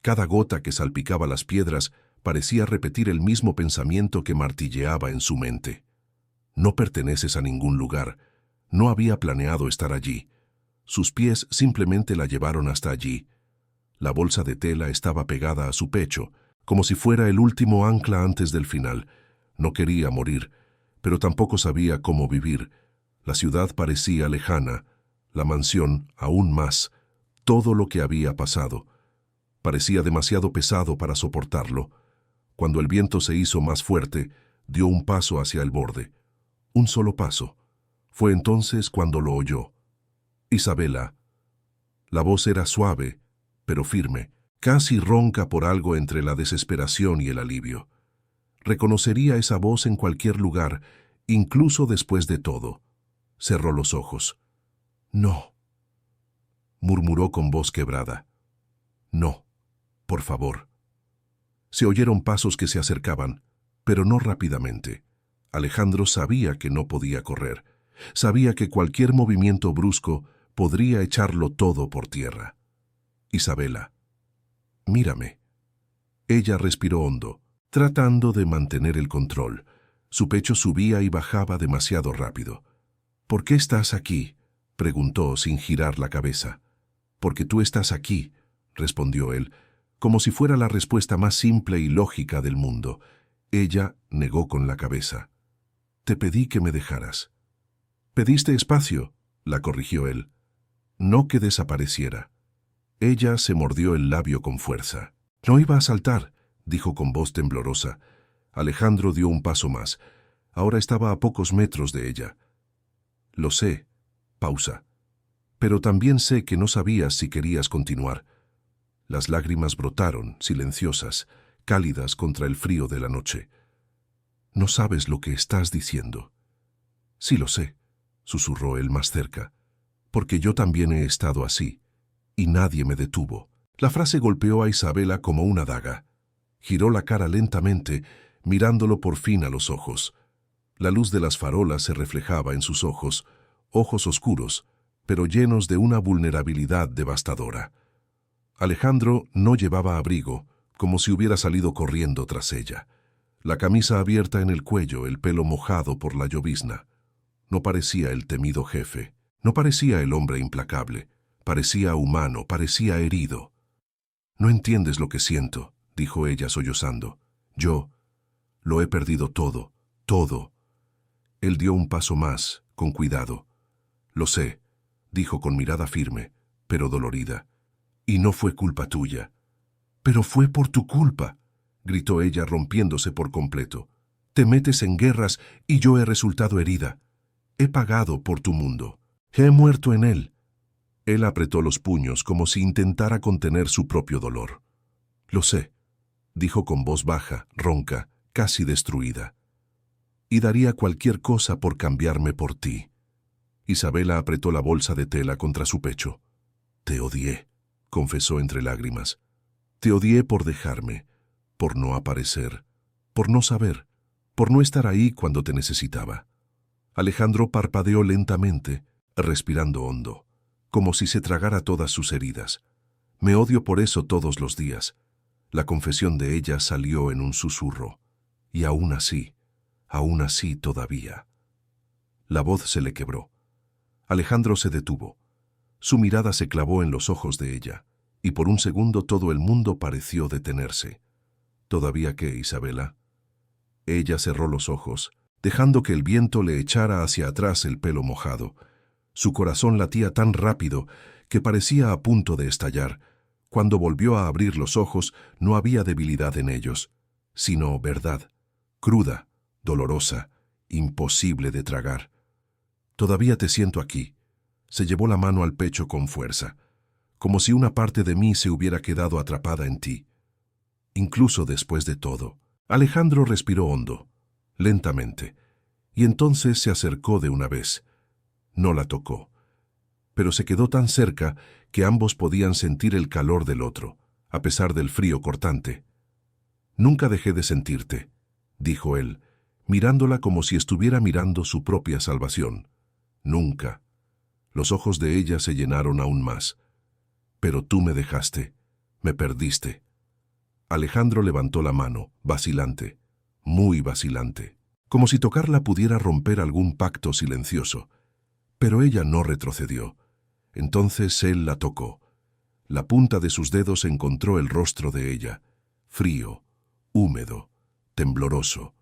Cada gota que salpicaba las piedras parecía repetir el mismo pensamiento que martilleaba en su mente. No perteneces a ningún lugar. No había planeado estar allí. Sus pies simplemente la llevaron hasta allí. La bolsa de tela estaba pegada a su pecho, como si fuera el último ancla antes del final. No quería morir, pero tampoco sabía cómo vivir. La ciudad parecía lejana, la mansión aún más, todo lo que había pasado. Parecía demasiado pesado para soportarlo. Cuando el viento se hizo más fuerte, dio un paso hacia el borde. Un solo paso. Fue entonces cuando lo oyó. Isabela. La voz era suave, pero firme, casi ronca por algo entre la desesperación y el alivio. Reconocería esa voz en cualquier lugar, incluso después de todo. Cerró los ojos. «No», murmuró con voz quebrada. «No, por favor». Se oyeron pasos que se acercaban, pero no rápidamente. Alejandro sabía que no podía correr. Sabía que cualquier movimiento brusco podría echarlo todo por tierra. «Isabela, mírame». Ella respiró hondo, tratando de mantener el control. Su pecho subía y bajaba demasiado rápido. «¿Por qué estás aquí?», preguntó sin girar la cabeza. «Porque tú estás aquí», respondió él, como si fuera la respuesta más simple y lógica del mundo. Ella negó con la cabeza. «Te pedí que me dejaras». «Pediste espacio», la corrigió él. «No que desapareciera». Ella se mordió el labio con fuerza. «No iba a saltar», dijo con voz temblorosa. Alejandro dio un paso más. Ahora estaba a pocos metros de ella. «Lo sé». Pausa. «Pero también sé que no sabías si querías continuar». Las lágrimas brotaron, silenciosas, cálidas contra el frío de la noche. «No sabes lo que estás diciendo». «Sí lo sé», susurró él más cerca, «porque yo también he estado así, y nadie me detuvo». La frase golpeó a Isabela como una daga. Giró la cara lentamente, mirándolo por fin a los ojos. La luz de las farolas se reflejaba en sus ojos, ojos oscuros, pero llenos de una vulnerabilidad devastadora. Alejandro no llevaba abrigo, como si hubiera salido corriendo tras ella. La camisa abierta en el cuello, el pelo mojado por la llovizna. No parecía el temido jefe, no parecía el hombre implacable, parecía humano, parecía herido. «No entiendes lo que siento», dijo ella sollozando. «Yo lo he perdido todo, todo». Él dio un paso más, con cuidado. «Lo sé», dijo con mirada firme, pero dolorida. «Y no fue culpa tuya». «Pero fue por tu culpa», gritó ella rompiéndose por completo. «Te metes en guerras y yo he resultado herida. He pagado por tu mundo. He muerto en él». Él apretó los puños como si intentara contener su propio dolor. «Lo sé», dijo con voz baja, ronca, casi destruida. «Y daría cualquier cosa por cambiarme por ti». Isabela apretó la bolsa de tela contra su pecho. «Te odié», confesó entre lágrimas. «Te odié por dejarme, por no aparecer, por no saber, por no estar ahí cuando te necesitaba». Alejandro parpadeó lentamente, respirando hondo, como si se tragara todas sus heridas. «Me odio por eso todos los días». La confesión de ella salió en un susurro. «Y aún así todavía». La voz se le quebró. Alejandro se detuvo. Su mirada se clavó en los ojos de ella, y por un segundo todo el mundo pareció detenerse. «¿Todavía qué, Isabela?» Ella cerró los ojos, dejando que el viento le echara hacia atrás el pelo mojado. Su corazón latía tan rápido que parecía a punto de estallar. Cuando volvió a abrir los ojos, no había debilidad en ellos, sino verdad, cruda, dolorosa, imposible de tragar. «Todavía te siento aquí». Se llevó la mano al pecho con fuerza, como si una parte de mí se hubiera quedado atrapada en ti. Incluso después de todo. Alejandro respiró hondo, lentamente, y entonces se acercó de una vez. No la tocó, pero se quedó tan cerca que ambos podían sentir el calor del otro, a pesar del frío cortante. «Nunca dejé de sentirte», dijo él, mirándola como si estuviera mirando su propia salvación. Nunca. Los ojos de ella se llenaron aún más. Pero tú me dejaste, me perdiste. Alejandro levantó la mano, vacilante, muy vacilante, como si tocarla pudiera romper algún pacto silencioso. Pero ella no retrocedió. Entonces él la tocó. La punta de sus dedos encontró el rostro de ella, frío, húmedo, tembloroso.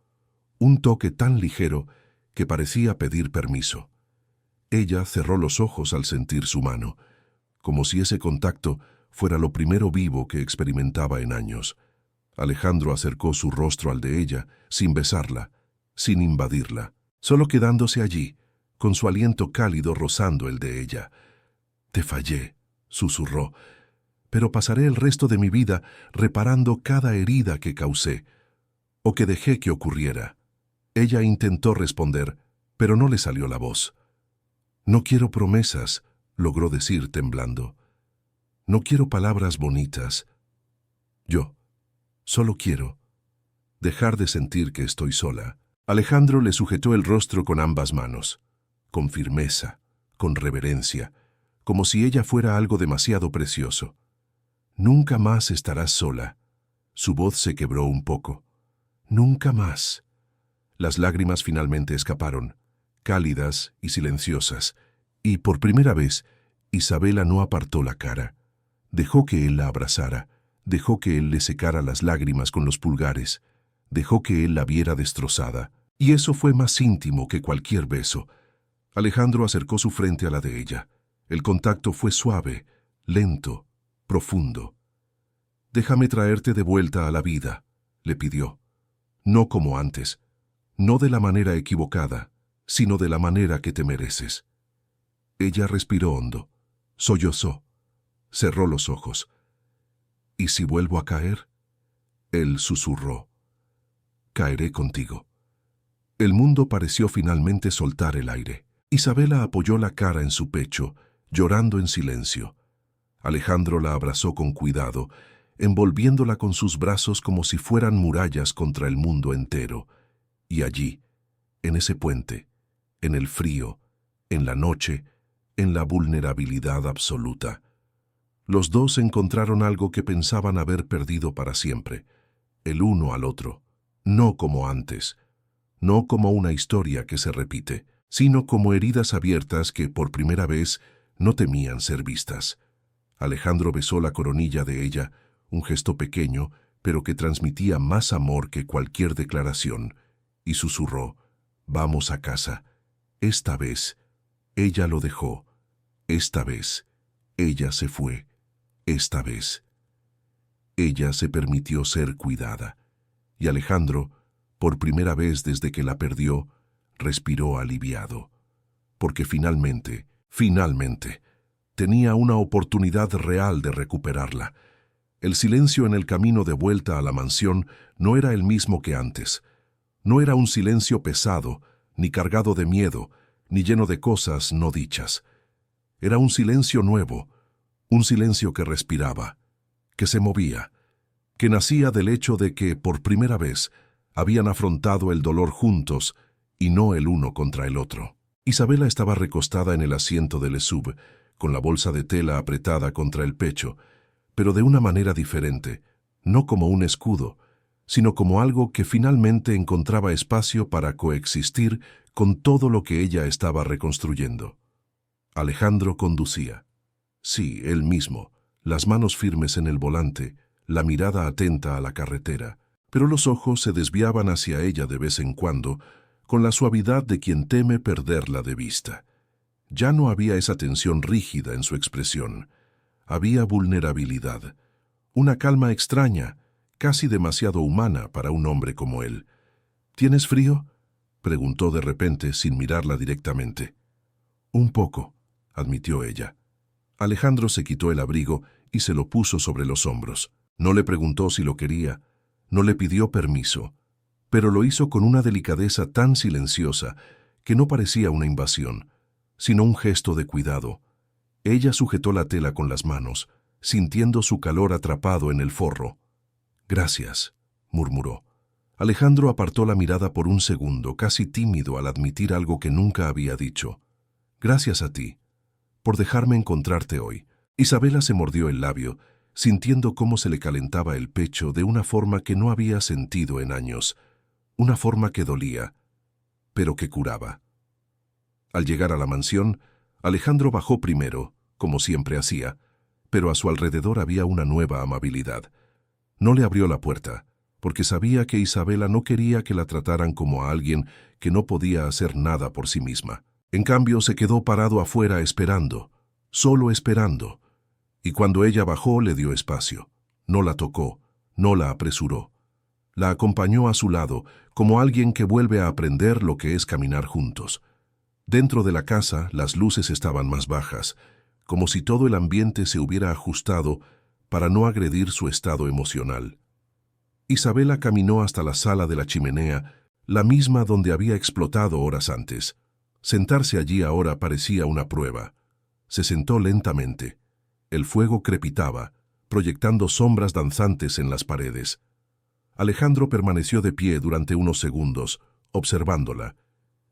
Un toque tan ligero que parecía pedir permiso. Ella cerró los ojos al sentir su mano, como si ese contacto fuera lo primero vivo que experimentaba en años. Alejandro acercó su rostro al de ella, sin besarla, sin invadirla, solo quedándose allí, con su aliento cálido rozando el de ella. «Te fallé», susurró, «pero pasaré el resto de mi vida reparando cada herida que causé, o que dejé que ocurriera». Ella intentó responder, pero no le salió la voz. «No quiero promesas», logró decir temblando. «No quiero palabras bonitas. Yo solo quiero dejar de sentir que estoy sola». Alejandro le sujetó el rostro con ambas manos, con firmeza, con reverencia, como si ella fuera algo demasiado precioso. «Nunca más estarás sola». Su voz se quebró un poco. «Nunca más». Las lágrimas finalmente escaparon, cálidas y silenciosas, y por primera vez Isabela no apartó la cara. Dejó que él la abrazara, dejó que él le secara las lágrimas con los pulgares, dejó que él la viera destrozada, y eso fue más íntimo que cualquier beso. Alejandro acercó su frente a la de ella. El contacto fue suave, lento, profundo. «Déjame traerte de vuelta a la vida», le pidió. «No como antes, no de la manera equivocada, sino de la manera que te mereces». Ella respiró hondo, sollozó, cerró los ojos. «¿Y si vuelvo a caer?». Él susurró. «Caeré contigo». El mundo pareció finalmente soltar el aire. Isabela apoyó la cara en su pecho, llorando en silencio. Alejandro la abrazó con cuidado, envolviéndola con sus brazos como si fueran murallas contra el mundo entero. Y allí, en ese puente, en el frío, en la noche, en la vulnerabilidad absoluta, los dos encontraron algo que pensaban haber perdido para siempre, el uno al otro, no como antes, no como una historia que se repite, sino como heridas abiertas que por primera vez no temían ser vistas. Alejandro besó la coronilla de ella, un gesto pequeño, pero que transmitía más amor que cualquier declaración, y susurró: «Vamos a casa». Esta vez, ella lo dejó. Esta vez, ella se fue. Esta vez, ella se permitió ser cuidada. Y Alejandro, por primera vez desde que la perdió, respiró aliviado. Porque finalmente, tenía una oportunidad real de recuperarla. El silencio en el camino de vuelta a la mansión no era el mismo que antes. No era un silencio pesado, ni cargado de miedo, ni lleno de cosas no dichas. Era un silencio nuevo, un silencio que respiraba, que se movía, que nacía del hecho de que, por primera vez, habían afrontado el dolor juntos y no el uno contra el otro. Isabela estaba recostada en el asiento del SUV, con la bolsa de tela apretada contra el pecho, pero de una manera diferente, no como un escudo, sino como algo que finalmente encontraba espacio para coexistir con todo lo que ella estaba reconstruyendo. Alejandro conducía. Sí, él mismo, las manos firmes en el volante, la mirada atenta a la carretera, pero los ojos se desviaban hacia ella de vez en cuando, con la suavidad de quien teme perderla de vista. Ya no había esa tensión rígida en su expresión. Había vulnerabilidad, una calma extraña, casi demasiado humana para un hombre como él. «¿Tienes frío?», preguntó de repente sin mirarla directamente. «Un poco», admitió ella. Alejandro se quitó el abrigo y se lo puso sobre los hombros. No le preguntó si lo quería, no le pidió permiso, pero lo hizo con una delicadeza tan silenciosa que no parecía una invasión, sino un gesto de cuidado. Ella sujetó la tela con las manos, sintiendo su calor atrapado en el forro. «Gracias», murmuró. Alejandro apartó la mirada por un segundo, casi tímido al admitir algo que nunca había dicho. Gracias a ti, por dejarme encontrarte hoy. Isabela se mordió el labio, sintiendo cómo se le calentaba el pecho de una forma que no había sentido en años, una forma que dolía, pero que curaba. Al llegar a la mansión, Alejandro bajó primero, como siempre hacía, pero a su alrededor había una nueva amabilidad. No le abrió la puerta, porque sabía que Isabela no quería que la trataran como a alguien que no podía hacer nada por sí misma. En cambio, se quedó parado afuera esperando, solo esperando, y cuando ella bajó le dio espacio. No la tocó, no la apresuró. La acompañó a su lado, como alguien que vuelve a aprender lo que es caminar juntos. Dentro de la casa, las luces estaban más bajas, como si todo el ambiente se hubiera ajustado para no agredir su estado emocional. Isabela caminó hasta la sala de la chimenea, la misma donde había explotado horas antes. Sentarse allí ahora parecía una prueba. Se sentó lentamente. El fuego crepitaba, proyectando sombras danzantes en las paredes. Alejandro permaneció de pie durante unos segundos, observándola.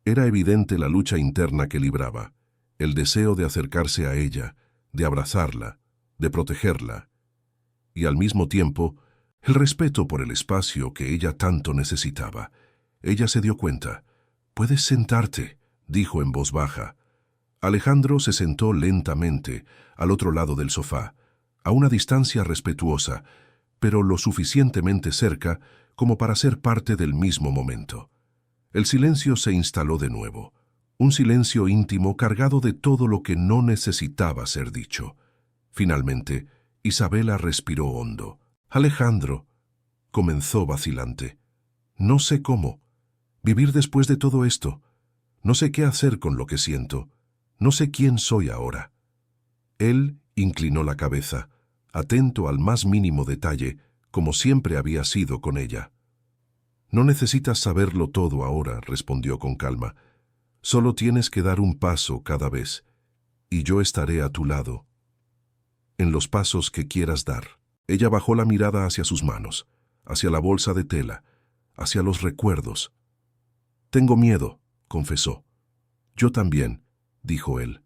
Era evidente la lucha interna que libraba, el deseo de acercarse a ella, de abrazarla, de protegerla, y al mismo tiempo, el respeto por el espacio que ella tanto necesitaba. Ella se dio cuenta. «Puedes sentarte», dijo en voz baja. Alejandro se sentó lentamente, al otro lado del sofá, a una distancia respetuosa, pero lo suficientemente cerca como para ser parte del mismo momento. El silencio se instaló de nuevo, un silencio íntimo cargado de todo lo que no necesitaba ser dicho. Finalmente, Isabela respiró hondo. «Alejandro», comenzó vacilante, «no sé cómo vivir después de todo esto. No sé qué hacer con lo que siento. No sé quién soy ahora». Él inclinó la cabeza, atento al más mínimo detalle, como siempre había sido con ella. «No necesitas saberlo todo ahora», respondió con calma. «Solo tienes que dar un paso cada vez, y yo estaré a tu lado, en los pasos que quieras dar». Ella bajó la mirada hacia sus manos, hacia la bolsa de tela, hacia los recuerdos. «Tengo miedo», confesó. «Yo también», dijo él.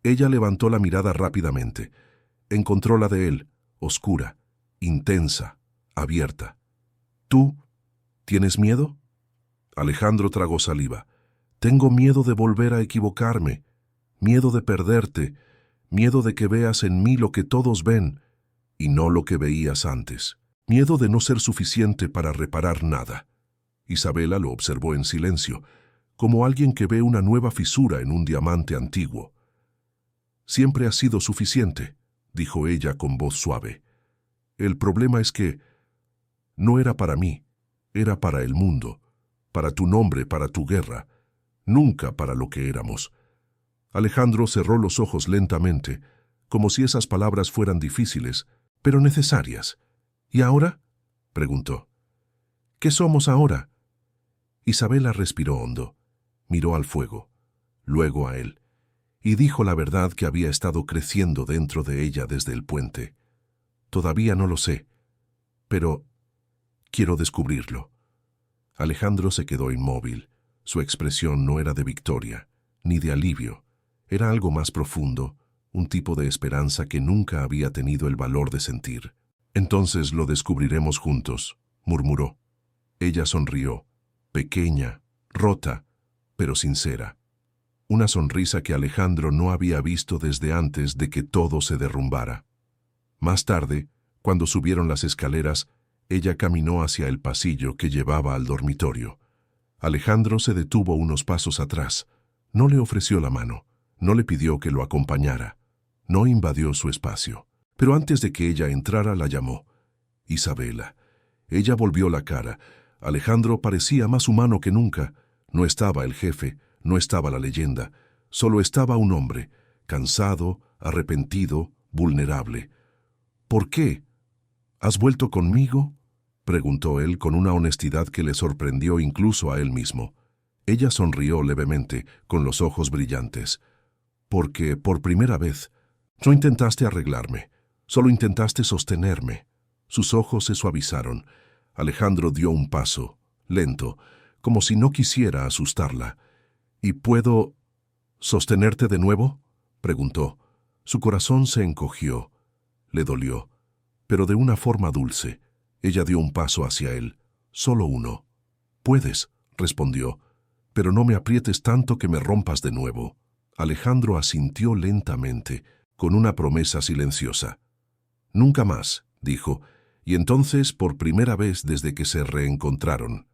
Ella levantó la mirada rápidamente. Encontró la de él, oscura, intensa, abierta. «¿Tú tienes miedo?» Alejandro tragó saliva. «Tengo miedo de volver a equivocarme, miedo de perderte, miedo de que veas en mí lo que todos ven y no lo que veías antes, miedo de no ser suficiente para reparar nada». Isabela lo observó en silencio, como alguien que ve una nueva fisura en un diamante antiguo. «Siempre has sido suficiente», dijo ella con voz suave. «El problema es que no era para mí, era para el mundo, para tu nombre, para tu guerra, nunca para lo que éramos». Alejandro cerró los ojos lentamente, como si esas palabras fueran difíciles, pero necesarias. «¿Y ahora?», preguntó. «¿Qué somos ahora?». Isabela respiró hondo, miró al fuego, luego a él, y dijo la verdad que había estado creciendo dentro de ella desde el puente. «Todavía no lo sé, pero quiero descubrirlo». Alejandro se quedó inmóvil. Su expresión no era de victoria, ni de alivio. Era algo más profundo, un tipo de esperanza que nunca había tenido el valor de sentir. «Entonces lo descubriremos juntos», murmuró. Ella sonrió, pequeña, rota, pero sincera. Una sonrisa que Alejandro no había visto desde antes de que todo se derrumbara. Más tarde, cuando subieron las escaleras, ella caminó hacia el pasillo que llevaba al dormitorio. Alejandro se detuvo unos pasos atrás. No le ofreció la mano, no le pidió que lo acompañara. No invadió su espacio. Pero antes de que ella entrara, la llamó. «Isabela». Ella volvió la cara. Alejandro parecía más humano que nunca. No estaba el jefe, no estaba la leyenda. Solo estaba un hombre, cansado, arrepentido, vulnerable. «¿Por qué? ¿Has vuelto conmigo?», preguntó él con una honestidad que le sorprendió incluso a él mismo. Ella sonrió levemente, con los ojos brillantes. «Porque, por primera vez, no intentaste arreglarme, solo intentaste sostenerme». Sus ojos se suavizaron. Alejandro dio un paso, lento, como si no quisiera asustarla. ¿Y puedo sostenerte de nuevo?, preguntó. Su corazón se encogió. Le dolió, pero de una forma dulce. Ella dio un paso hacia él, solo uno. «Puedes», respondió, «pero no me aprietes tanto que me rompas de nuevo». Alejandro asintió lentamente, con una promesa silenciosa. «Nunca más», dijo, y entonces, por primera vez desde que se reencontraron.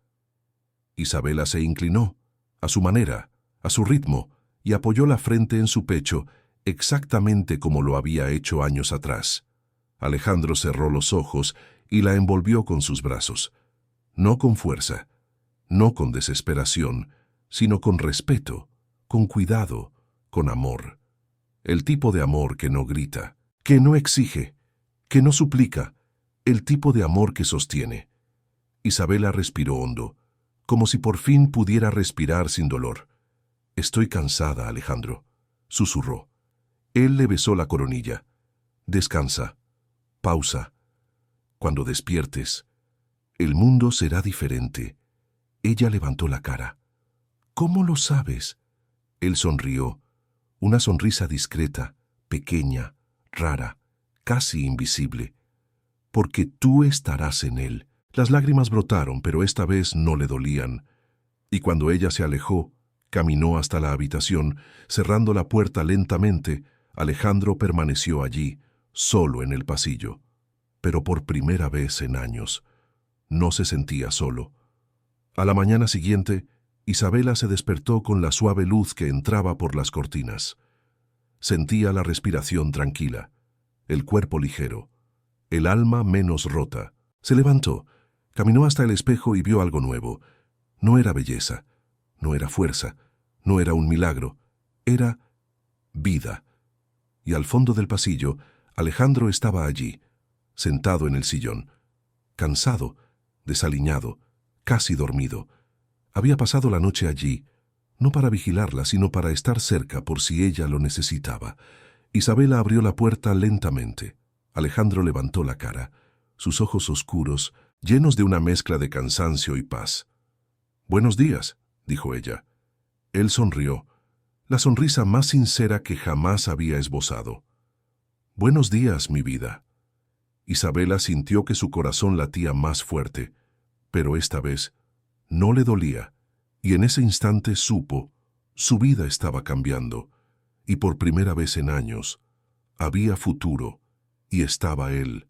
Isabela se inclinó, a su manera, a su ritmo, y apoyó la frente en su pecho, exactamente como lo había hecho años atrás. Alejandro cerró los ojos y la envolvió con sus brazos. No con fuerza, no con desesperación, sino con respeto, con cuidado, con amor. El tipo de amor que no grita, que no exige, que no suplica, el tipo de amor que sostiene. Isabela respiró hondo, como si por fin pudiera respirar sin dolor. «Estoy cansada, Alejandro», susurró. Él le besó la coronilla. «Descansa. Pausa. Cuando despiertes, el mundo será diferente». Ella levantó la cara. «¿Cómo lo sabes?». Él sonrió, una sonrisa discreta, pequeña, rara, casi invisible. «Porque tú estarás en él». Las lágrimas brotaron, pero esta vez no le dolían. Y cuando ella se alejó, caminó hasta la habitación, cerrando la puerta lentamente. Alejandro permaneció allí, solo en el pasillo. Pero por primera vez en años, no se sentía solo. A la mañana siguiente, Isabela se despertó con la suave luz que entraba por las cortinas. Sentía la respiración tranquila, el cuerpo ligero, el alma menos rota. Se levantó, caminó hasta el espejo y vio algo nuevo. No era belleza, no era fuerza, no era un milagro, era vida. Y al fondo del pasillo, Alejandro estaba allí, sentado en el sillón, cansado, desaliñado, casi dormido. Había pasado la noche allí, no para vigilarla, sino para estar cerca por si ella lo necesitaba. Isabela abrió la puerta lentamente. Alejandro levantó la cara, sus ojos oscuros, llenos de una mezcla de cansancio y paz. «Buenos días», dijo ella. Él sonrió, la sonrisa más sincera que jamás había esbozado. «Buenos días, mi vida». Isabela sintió que su corazón latía más fuerte, pero esta vez no le dolía, y en ese instante supo, su vida estaba cambiando, y por primera vez en años, había futuro, y estaba él,